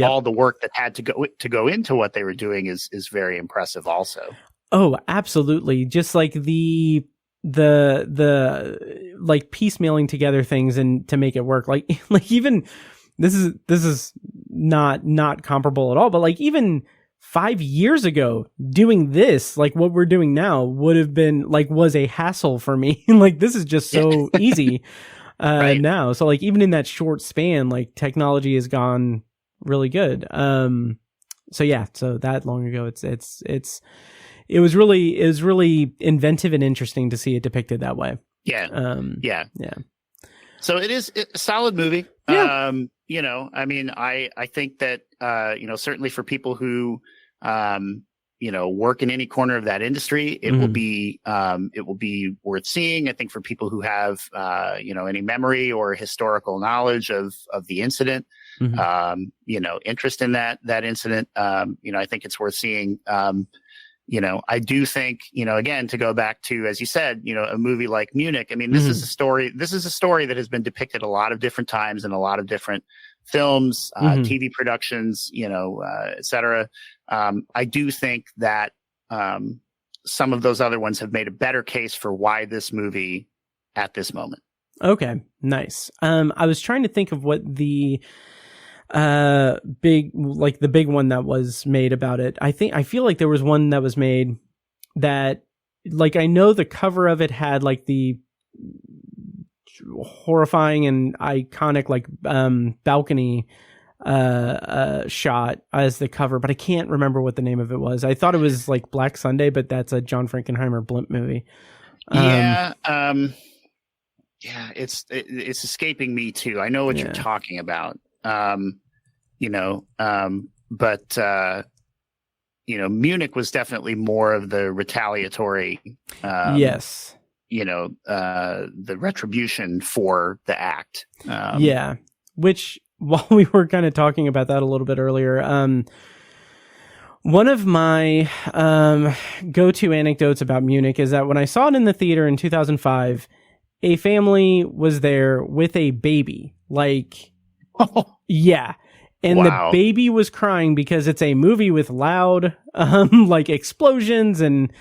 all the work that had to go into what they were doing is very impressive also. Oh, absolutely. Just like the like piecemealing together things and to make it work. Like even this is not comparable at all, but like even 5 years ago doing this, like what we're doing now would have been like, was a hassle for me. Like this is just so easy right now. So like even in that short span, like technology has gone really good. So that long ago, it was really inventive and interesting to see it depicted that way. Yeah. So it is a solid movie. Yeah. I think that, certainly for people who, work in any corner of that industry, it will be worth seeing. I think for people who have, any memory or historical knowledge of the incident, interest in that incident, I think it's worth seeing. I do think, again, to go back to, as you said, a movie like Munich, this is a story that has been depicted a lot of different times in a lot of different films, TV productions, et cetera. I do think that, some of those other ones have made a better case for why this movie at this moment. Okay, nice. I was trying to think of what the big one that was made about it. I feel like there was one that was made that, like, I know the cover of it had like the horrifying and iconic like balcony shot as the cover, but I can't remember what the name of it was. I thought it was like Black Sunday, but that's a John Frankenheimer blimp movie. It's escaping me too. I know what you're talking about. Munich was definitely more of the retaliatory, the retribution for the act. Which, while we were kind of talking about that a little bit earlier, one of my go-to anecdotes about Munich is that when I saw it in the theater in 2005, a family was there with a baby. Like, yeah. And the baby was crying because it's a movie with loud, like explosions and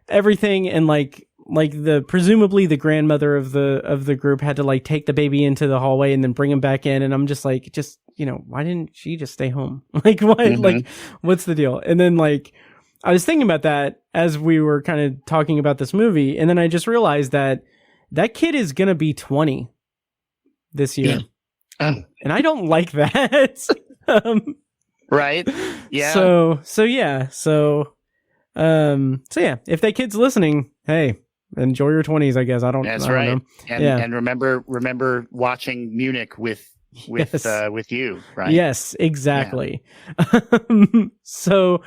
everything. And like presumably the grandmother of the group had to like take the baby into the hallway and then bring him back in. And I'm just like, why didn't she just stay home? Like, why, like, what's the deal? And then like, I was thinking about that as we were kind of talking about this movie, and then I just realized that kid is gonna be 20 this year, and I don't like that. Right? Yeah. So yeah. If that kid's listening, hey, enjoy your 20s, I guess. That's I don't right. know. And remember watching Munich with you, right? Yes, exactly. Yeah. So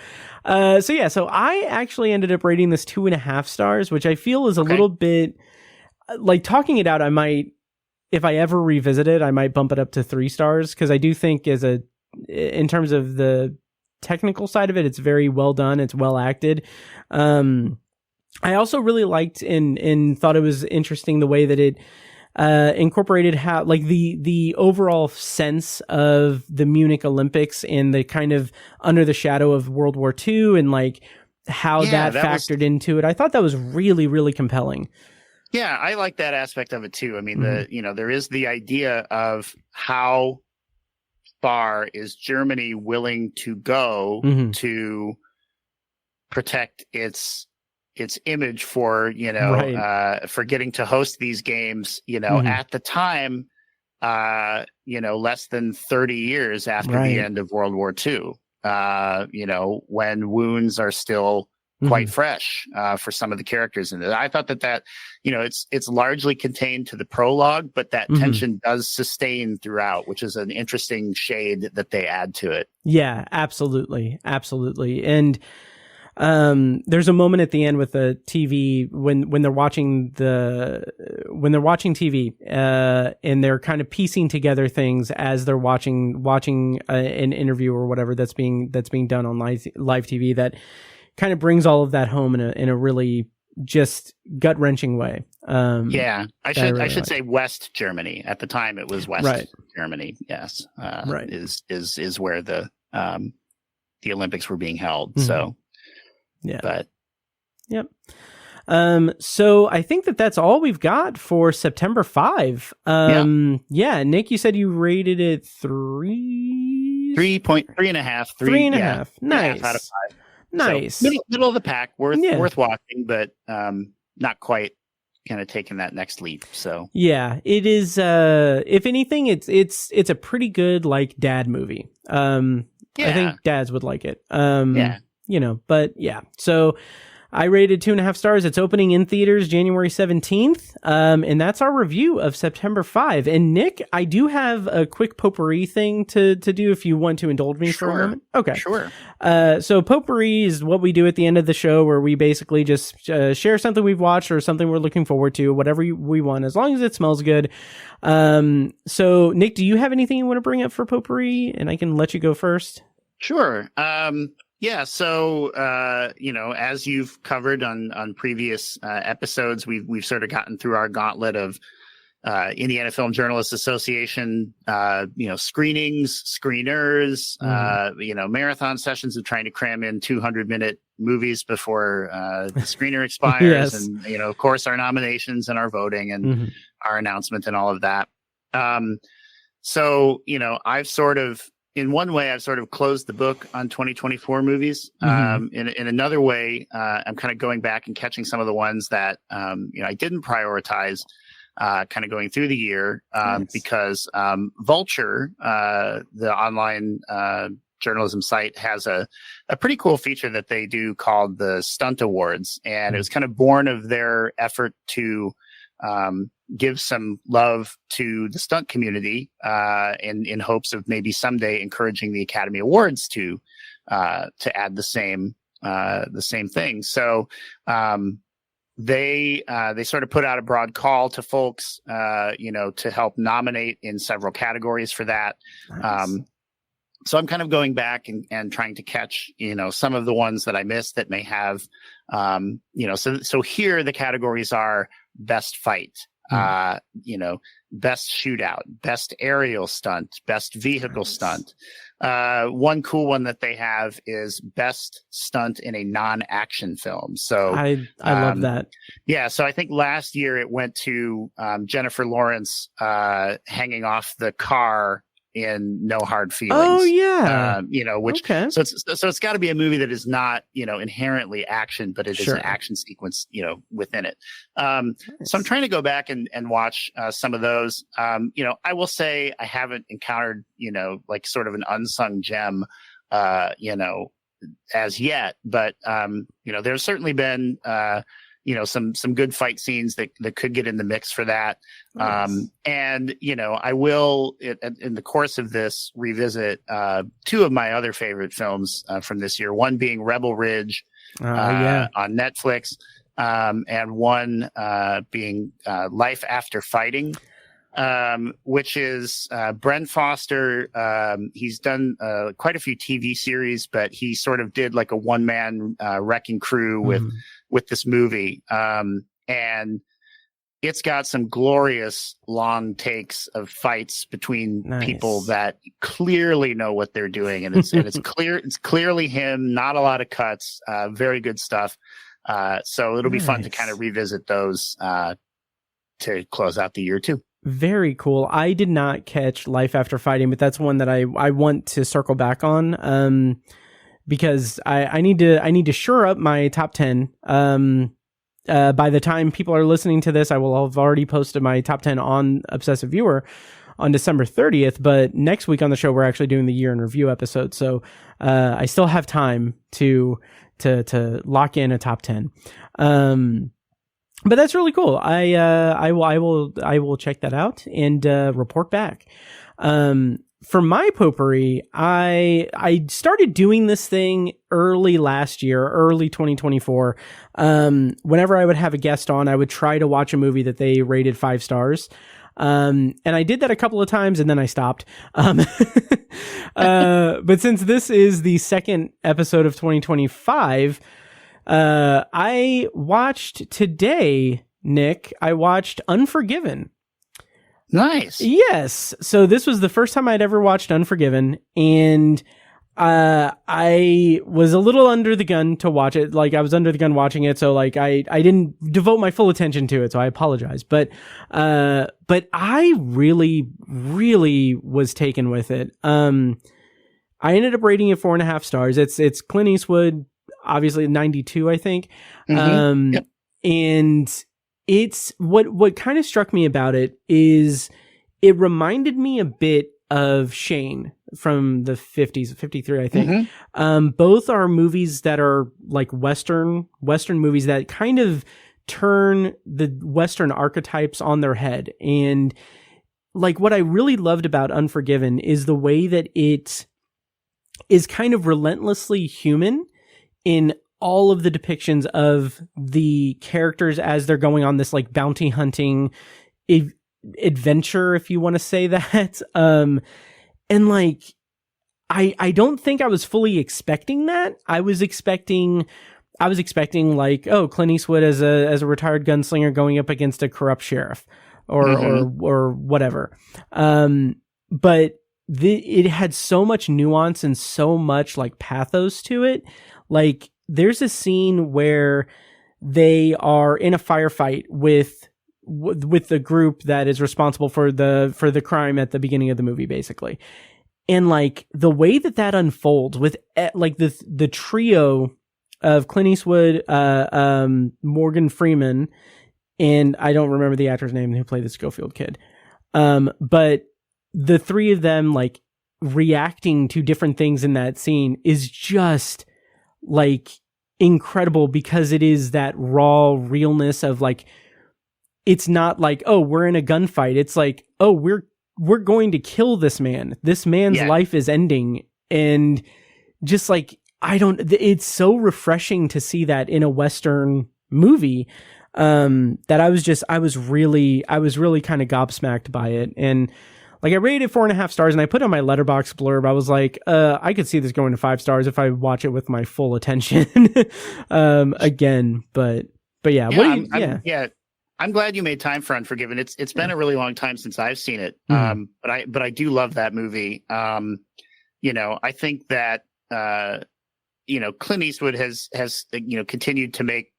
I actually ended up rating this 2.5 stars, which I feel is a little bit like, talking it out. I might, if I ever revisit it, I might bump it up to 3 stars, because I do think in terms of the technical side of it, it's very well done. It's well acted. I also really liked and thought it was interesting the way that it incorporated how, like, the overall sense of the Munich Olympics and the kind of under the shadow of World War II, and like how that factored into it. I thought that was really, really compelling. Yeah, I like that aspect of it too. I mean, there is the idea of how far is Germany willing to go to protect its image for, for getting to host these games, at the time, less than 30 years after the end of World War II, when wounds are still quite fresh for some of the characters in it. I thought that it's largely contained to the prologue, but that tension does sustain throughout, which is an interesting shade that they add to it. Yeah, absolutely. And there's a moment at the end with the TV when they're watching TV, and they're kind of piecing together things as they're watching an interview or whatever that's being done on live TV, that kind of brings all of that home in a really just gut wrenching way. I should say West Germany. At the time, it was West Germany. Yes, is where the Olympics were being held. So. Yeah. But yep. So I think that's all we've got for September 5. Nick, you said you rated it 3.5. 3.5. Nice. Out of 5. Nice. So middle of the pack, worth watching, but not quite kind of taking that next leap. So yeah, it is. If anything, it's a pretty good, like, dad movie. I think dads would like it. But yeah. So I rated 2.5 stars. It's opening in theaters January 17th. And that's our review of September 5. And Nick, I do have a quick potpourri thing to do if you want to indulge me for a moment. Okay. Sure. So potpourri is what we do at the end of the show, where we basically just share something we've watched or something we're looking forward to, whatever we want, as long as it smells good. So Nick, do you have anything you want to bring up for potpourri? And I can let you go first. Sure. Yeah. So, as you've covered on previous episodes, we've sort of gotten through our gauntlet of Indiana Film Journalists Association, screenings, screeners, marathon sessions of trying to cram in 200-minute movies before the screener expires. And, of course, our nominations and our voting and our announcement and all of that. I've sort of, in one way, I've sort of closed the book on 2024 movies. In another way, I'm kind of going back and catching some of the ones that, I didn't prioritize, kind of going through the year, because Vulture, the online journalism site, has a pretty cool feature that they do called the Stunt Awards. And it was kind of born of their effort to give some love to the stunt community, in hopes of maybe someday encouraging the Academy Awards to add the same thing. So they sort of put out a broad call to folks, to help nominate in several categories for that. Nice. So I'm kind of going back and trying to catch, some of the ones that I missed that may have, so here the categories are best fight, best shootout, best aerial stunt, best vehicle stunt. One cool one that they have is best stunt in a non-action film. So I love that. Yeah. So I think last year it went to Jennifer Lawrence hanging off the car in No Hard Feelings. Oh yeah. Which so it's got to be a movie that is not inherently action, but it is an action sequence within it. So I'm trying to go back and watch some of those. I will say I haven't encountered like sort of an unsung gem as yet, but there's certainly been some good fight scenes that could get in the mix for that. Nice. And I will in the course of this revisit two of my other favorite films from this year, one being Rebel Ridge on Netflix, and one being Life After Fighting, which is Bren Foster. He's done quite a few TV series, but he sort of did like a one-man wrecking crew with this movie. And it's got some glorious long takes of fights between people that clearly know what they're doing. And it's clearly him, not a lot of cuts, very good stuff. So it'll be fun to kind of revisit those to close out the year too. Very cool. I did not catch Life After Fighting, but that's one that I want to circle back on. Because I need to shore up my top 10. By the time people are listening to this, I will have already posted my top 10 on Obsessive Viewer on December 30th. But next week on the show, we're actually doing the year in review episode. So, I still have time to lock in a top 10. But that's really cool. I will check that out and, report back. For my potpourri, I started doing this thing early last year, early 2024. Whenever I would have a guest on, I would try to watch a movie that they rated 5 stars. And I did that a couple of times and then I stopped. But since this is the second episode of 2025, I watched today, Nick, I watched Unforgiven. Nice. Yes. So this was the first time I'd ever watched Unforgiven, and I was a little under the gun to watch it. Like, I was under the gun watching it, so like I didn't devote my full attention to it, so I apologize. But I really, really was taken with it. I ended up rating it 4.5 stars. It's Clint Eastwood, obviously 92, I think. Yep. And it's what kind of struck me about it is it reminded me a bit of Shane from the 50s, 53, I think. Both are movies that are like Western movies that kind of turn the Western archetypes on their head. And like what I really loved about Unforgiven is the way that it is kind of relentlessly human in all of the depictions of the characters as they're going on this like bounty hunting adventure, if you want to say that. And like, I don't think I was fully expecting that. I was expecting like, oh, Clint Eastwood as a retired gunslinger going up against a corrupt sheriff or whatever. But it had so much nuance and so much like pathos to it. Like, there's a scene where they are in a firefight with the group that is responsible for the crime at the beginning of the movie, basically. And like the way that unfolds with like the trio of Clint Eastwood, Morgan Freeman, and I don't remember the actor's name who played the Schofield kid. But the three of them like reacting to different things in that scene is just like incredible, because it is that raw realness of like, it's not like, oh, we're in a gunfight. It's like, oh, we're going to kill this man. This man's life is ending. And just like, it's so refreshing to see that in a Western movie, that I was really kind of gobsmacked by it. And like, I rated 4.5 stars, and I put on my Letterboxd blurb, I was like, I could see this going to 5 stars if I watch it with my full attention, again. But yeah, I'm glad you made time for Unforgiven. It's been a really long time since I've seen it. But I do love that movie. I think that, Clint Eastwood has continued to make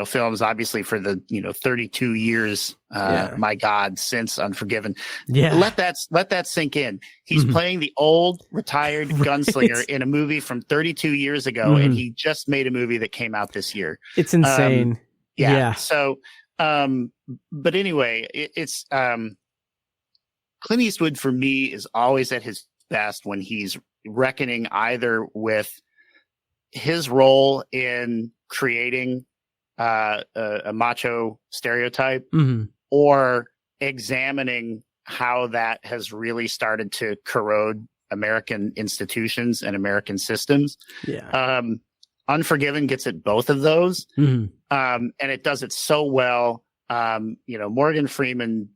films, obviously, for the 32 years, my God, since Unforgiven. Yeah. Let that sink in. He's playing the old retired gunslinger in a movie from 32 years ago, and he just made a movie that came out this year. It's insane. Yeah. So, but anyway, it's Clint Eastwood for me is always at his best when he's reckoning either with his role in creating a macho stereotype or examining how that has really started to corrode American institutions and American systems. Yeah. Unforgiven gets at both of those. And it does it so well. Morgan Freeman,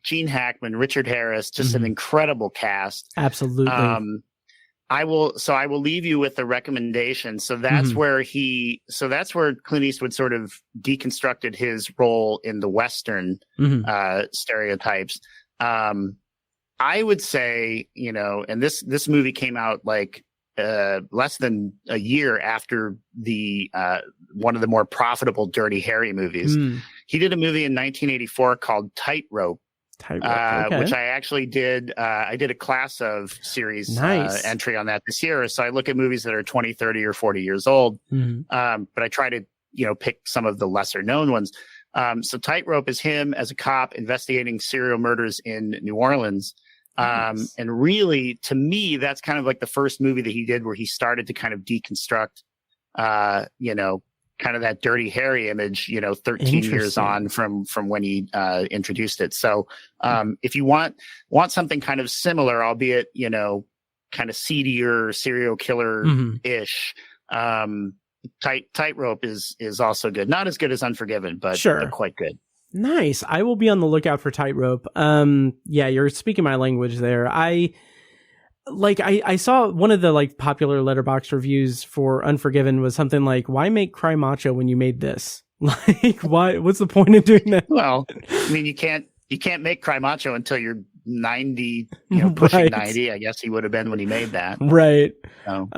Gene Hackman, Richard Harris, just an incredible cast. Absolutely. I will leave you with a recommendation. So that's where Clint Eastwood sort of deconstructed his role in the Western stereotypes. I would say, and this movie came out like less than a year after the one of the more profitable Dirty Harry movies. He did a movie in 1984 called Tightrope. Which I actually did. I did a class of series entry on that this year. So I look at movies that are 20, 30, or 40 years old. But I try to, pick some of the lesser known ones. So Tightrope is him as a cop investigating serial murders in New Orleans. And really, to me, that's kind of like the first movie that he did where he started to kind of deconstruct, kind of that Dirty Harry image, 13 years on from when he introduced it. So if you want something kind of similar, albeit, kind of seedier, serial killer-ish, Tightrope is also good. Not as good as Unforgiven, but quite good. Nice. I will be on the lookout for Tightrope. Yeah, you're speaking my language there. I saw one of the popular Letterboxd reviews for Unforgiven was something like, why make Cry Macho when you made this? What's the point of doing that? Well, I mean, you can't make Cry Macho until you're 90, pushing 90. I guess he would have been when he made that. Right. So.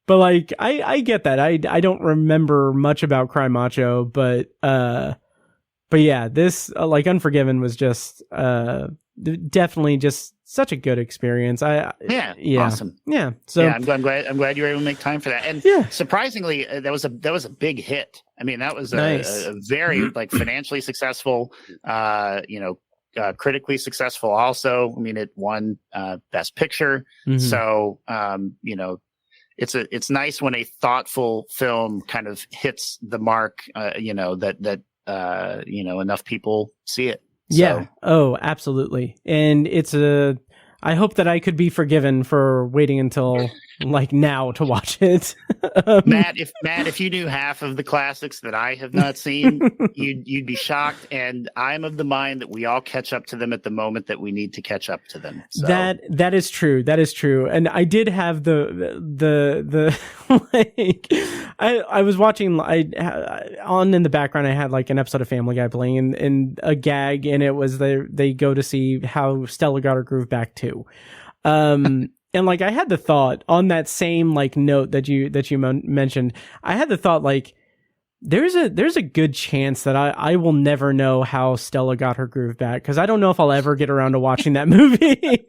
But I get that. I don't remember much about Cry Macho, but yeah, this Unforgiven was just definitely just such a good experience. Awesome. Yeah. So I'm glad you were able to make time for that. And surprisingly, that was a big hit. I mean, that was a very financially successful, critically successful also. I mean, it won Best Picture. So, it's nice when a thoughtful film kind of hits the mark, that enough people see it. Yeah. Oh, absolutely. And I hope that I could be forgiven for waiting until now to watch it. Matt, if you knew half of the classics that I have not seen, you'd be shocked. And I'm of the mind that we all catch up to them at the moment that we need to catch up to them. So. That is true. That is true. And I did have the I was watching on in the background. I had an episode of Family Guy playing and a gag, and it was they go to see how Stella got her groove back too. And I had the thought on that same note that you mentioned. I had the thought there's a good chance that I will never know how Stella got her groove back, because I don't know if I'll ever get around to watching that movie.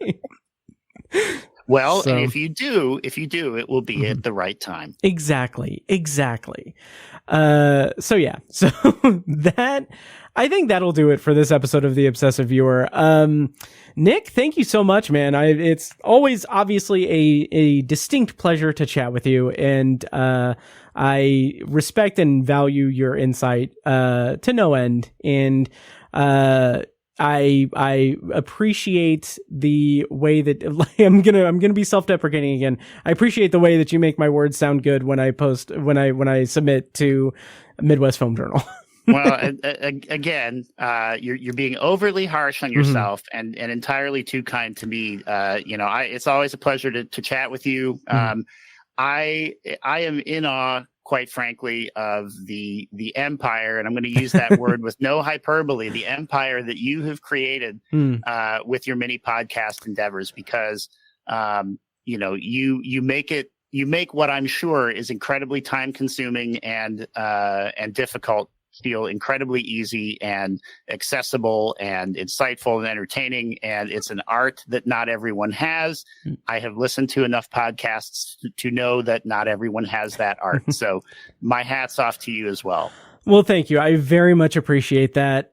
Well, and if you do, it will be at the right time. Exactly. So yeah, so that, I think that'll do it for this episode of The Obsessive Viewer. Nick, thank you so much, man. It's always obviously a distinct pleasure to chat with you, and I respect and value your insight to no end, and I appreciate the way that I'm gonna be self-deprecating again. I appreciate the way that you make my words sound good when I submit to Midwest Film Journal. Well, again, you're being overly harsh on yourself and entirely too kind to me. It's always a pleasure to chat with you. I am in awe, quite frankly, of the empire, and I'm going to use that word with no hyperbole, the empire that you have created with your mini podcast endeavors, because you make it you make what I'm sure is incredibly time consuming and difficult feel incredibly easy and accessible and insightful and entertaining. And it's an art that not everyone has. I have listened to enough podcasts to know that not everyone has that art. So my hat's off to you as well. Well, thank you. I very much appreciate that.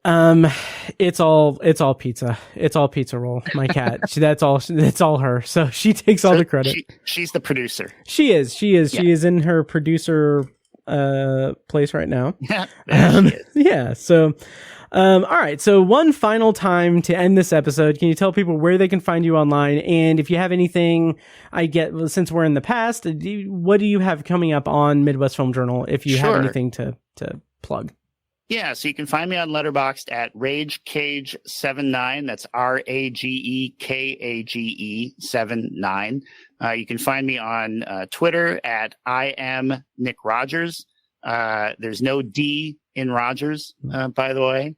It's all pizza. It's all pizza roll. My cat. That's all her. So she takes all the credit. She's the producer. She is. Yeah. She is in her producer place right now. Yeah. Yeah. So, all right. So one final time to end this episode, can you tell people where they can find you online? And if you have anything, since we're in the past, what do you have coming up on Midwest Film Journal? If you have anything to plug. Yeah, so you can find me on Letterboxd at RAGECage79. That's RAGEKAGE79. You can find me on Twitter at I am Nick Rogers. There's no D in Rogers, by the way.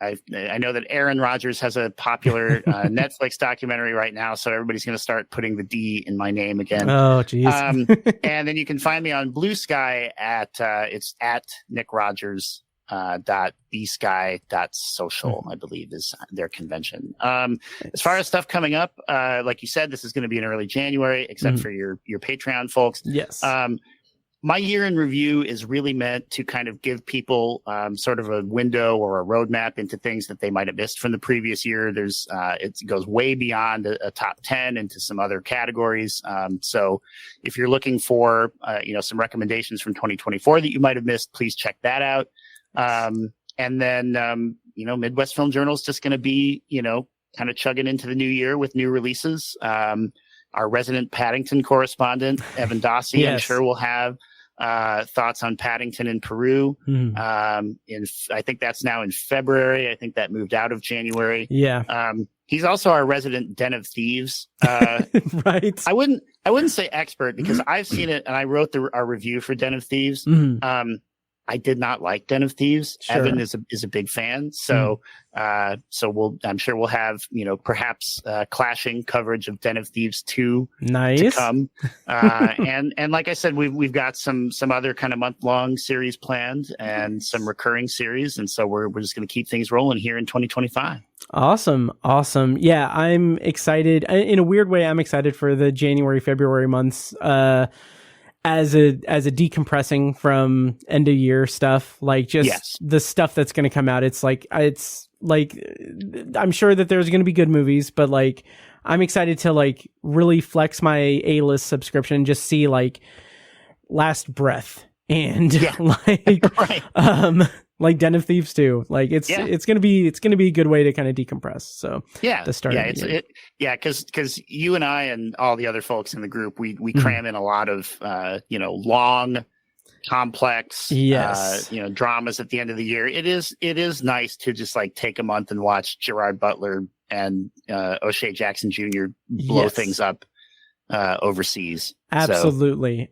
I know that Aaron Rodgers has a popular Netflix documentary right now, so everybody's going to start putting the D in my name again. Oh, geez. And then you can find me on Blue Sky it's at Nick Rogers .bsky.social, I believe is their convention. As far as stuff coming up, like you said, this is going to be in early January, except for your Patreon folks. Yes. My year in review is really meant to kind of give people sort of a window or a roadmap into things that they might have missed from the previous year. It goes way beyond a top 10 into some other categories. So if you're looking for some recommendations from 2024 that you might have missed, please check that out. And then Midwest Film Journal is just going to be kind of chugging into the new year with new releases. Our resident Paddington correspondent Evan Dossie, yes. I'm sure will have thoughts on Paddington in Peru. I think that's now in February. I think that moved out of January. Yeah. He's also our resident Den of Thieves. Right. I wouldn't say expert because I've seen it and I wrote our review for Den of Thieves. I did not like Den of Thieves. Sure. Evan is a big fan. So, I'm sure we'll have, perhaps, clashing coverage of Den of Thieves 2 to come. And like I said, we've got some other kind of month-long series planned and some recurring series. And so we're just going to keep things rolling here in 2025. Awesome. Yeah, I'm excited. In a weird way, I'm excited for the January, February months, as a decompressing from end of year stuff, like just the stuff that's going to come out. It's like I'm sure that there's going to be good movies, but like I'm excited to like really flex my A-list subscription, just see like Last Breath and like Den of Thieves 2. Like it's going to be a good way to kind of decompress. So the start. Because you and I and all the other folks in the group, we cram in a lot of long, complex dramas at the end of the year. It is nice to just like take a month and watch Gerard Butler and O'Shea Jackson Jr. blow things up overseas. Absolutely.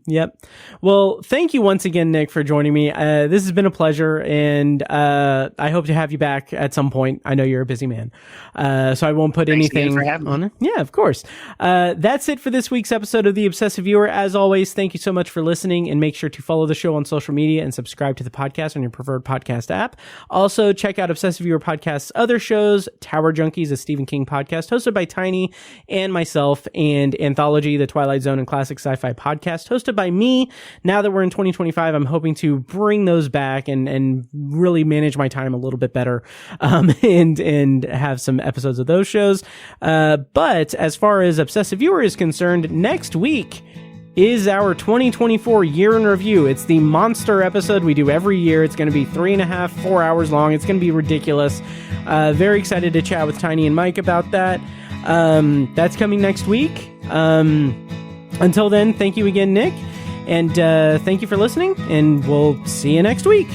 Yep. Well, thank you once again, Nick, for joining me. This has been a pleasure, and I hope to have you back at some point. I know you're a busy man, so I won't put anything on it. Yeah, of course. That's it for this week's episode of The Obsessive Viewer. As always, thank you so much for listening, and make sure to follow the show on social media and subscribe to the podcast on your preferred podcast app. Also, check out Obsessive Viewer Podcast's other shows, Tower Junkies, a Stephen King podcast hosted by Tiny and myself, and Anthology, the Twilight Zone and Classic Sci-Fi podcast hosted by me. Now that we're in 2025, I'm hoping to bring those back and really manage my time a little bit better, and have some episodes of those shows. But as far as Obsessive Viewer is concerned, next week is our 2024 year in review. It's the monster episode we do every year. It's going to be 4 hours long. It's going to be ridiculous. Very excited to chat with Tiny and Mike about that. That's coming next week. Until then, thank you again, Nick, and thank you for listening, and we'll see you next week.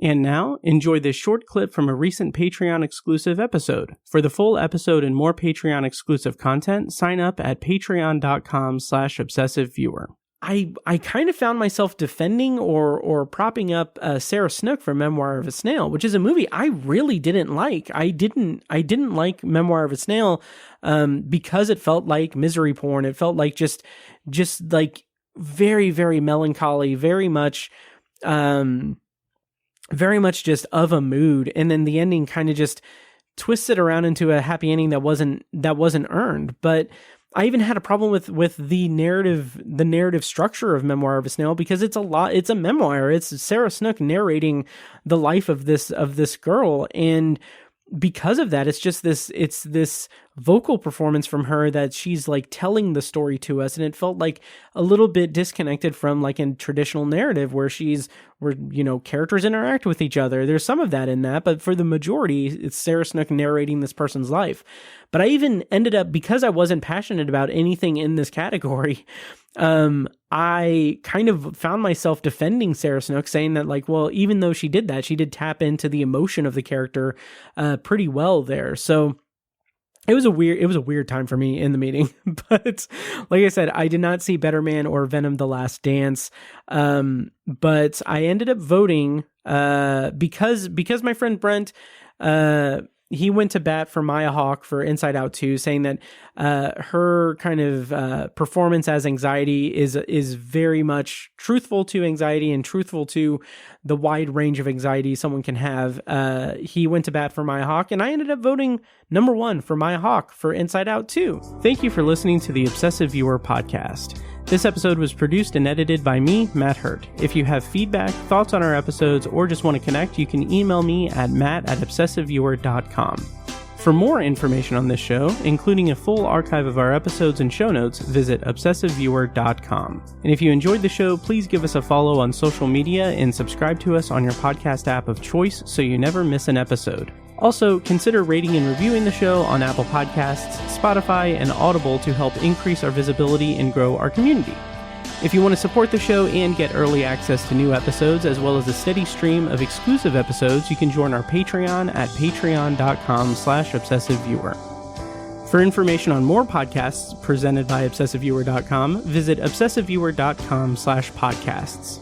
And now, enjoy this short clip from a recent Patreon exclusive episode. For the full episode and more Patreon exclusive content, sign up at patreon.com/obsessiveviewer. I kind of found myself defending or propping up Sarah Snook for Memoir of a Snail, which is a movie I really didn't like. I didn't like Memoir of a Snail because it felt like misery porn. It felt like just like very, very melancholy, very much just of a mood. And then the ending kind of just twists it around into a happy ending that wasn't earned. But I even had a problem with the narrative structure of Memoir of a Snail, because it's a memoir. It's Sarah Snook narrating the life of this girl. And because of that, it's this vocal performance from her that she's like telling the story to us. And it felt like a little bit disconnected from like a traditional narrative where characters interact with each other. There's some of that in that, but for the majority, it's Sarah Snook narrating this person's life. But I even ended up, because I wasn't passionate about anything in this category, I kind of found myself defending Sarah Snook, saying that like, well, even though she did that, she did tap into the emotion of the character pretty well there. So it was a weird time for me in the meeting. But like I said, I did not see Better Man or Venom: The Last Dance. But I ended up voting because my friend Brent, he went to bat for Maya Hawke for Inside Out 2, saying that her kind of performance as anxiety is very much truthful to anxiety and truthful to the wide range of anxiety someone can have. He went to bat for Maya Hawke, and I ended up voting number 1 for Maya Hawke for Inside Out 2. Thank you for listening to the Obsessive Viewer podcast. This episode was produced and edited by me, Matt Hurt. If you have feedback, thoughts on our episodes, or just want to connect, you can email me at matt@obsessiveviewer.com. For more information on this show, including a full archive of our episodes and show notes, visit obsessiveviewer.com. And if you enjoyed the show, please give us a follow on social media and subscribe to us on your podcast app of choice so you never miss an episode. Also, consider rating and reviewing the show on Apple Podcasts, Spotify, and Audible to help increase our visibility and grow our community. If you want to support the show and get early access to new episodes, as well as a steady stream of exclusive episodes, you can join our Patreon at patreon.com/obsessiveviewer. For information on more podcasts presented by obsessiveviewer.com, visit obsessiveviewer.com/podcasts.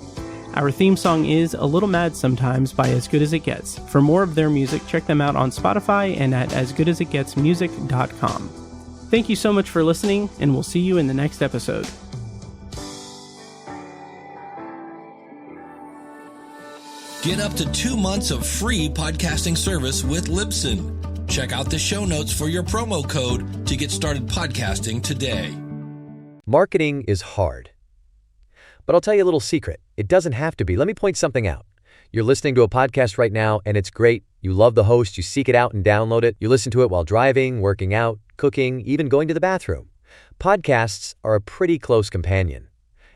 Our theme song is A Little Mad Sometimes by As Good As It Gets. For more of their music, check them out on Spotify and at asgoodasitgetsmusic.com. Thank you so much for listening, and we'll see you in the next episode. Get up to 2 months of free podcasting service with Libsyn. Check out the show notes for your promo code to get started podcasting today. Marketing is hard. But I'll tell you a little secret. It doesn't have to be. Let me point something out. You're listening to a podcast right now, and it's great. You love the host. You seek it out and download it. You listen to it while driving, working out, cooking, even going to the bathroom. Podcasts are a pretty close companion.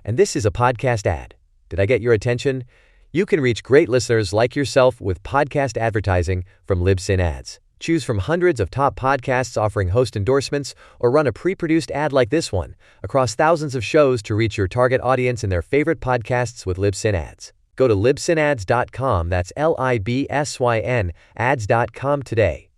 And this is a podcast ad. Did I get your attention? You can reach great listeners like yourself with podcast advertising from Libsyn Ads. Choose from hundreds of top podcasts offering host endorsements, or run a pre-produced ad like this one across thousands of shows to reach your target audience and their favorite podcasts with Libsyn Ads. Go to libsynads.com, that's LIBSYN, ads.com today.